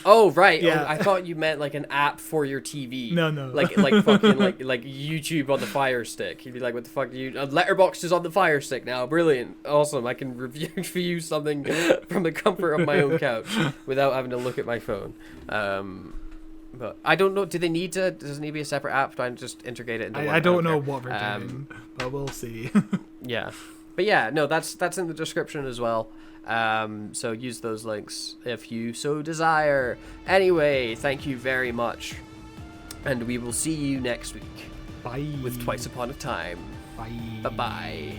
Oh right. Yeah. Oh, I thought you meant like an app for your TV. No. Like fucking like YouTube on the Fire Stick. You'd be like, what the fuck? Letterboxd is on the Fire Stick now. Brilliant, awesome. I can review something from the comfort of my own couch without having to look at my phone. But I don't know. Does it need to be a separate app? Do I just integrate it into one? I don't know what we're doing, but we'll see. Yeah. But yeah, no, that's in the description as well. So use those links if you so desire. Anyway, thank you very much. And we will see you next week. Bye. With Twice Upon a Time. Bye. Bye-bye.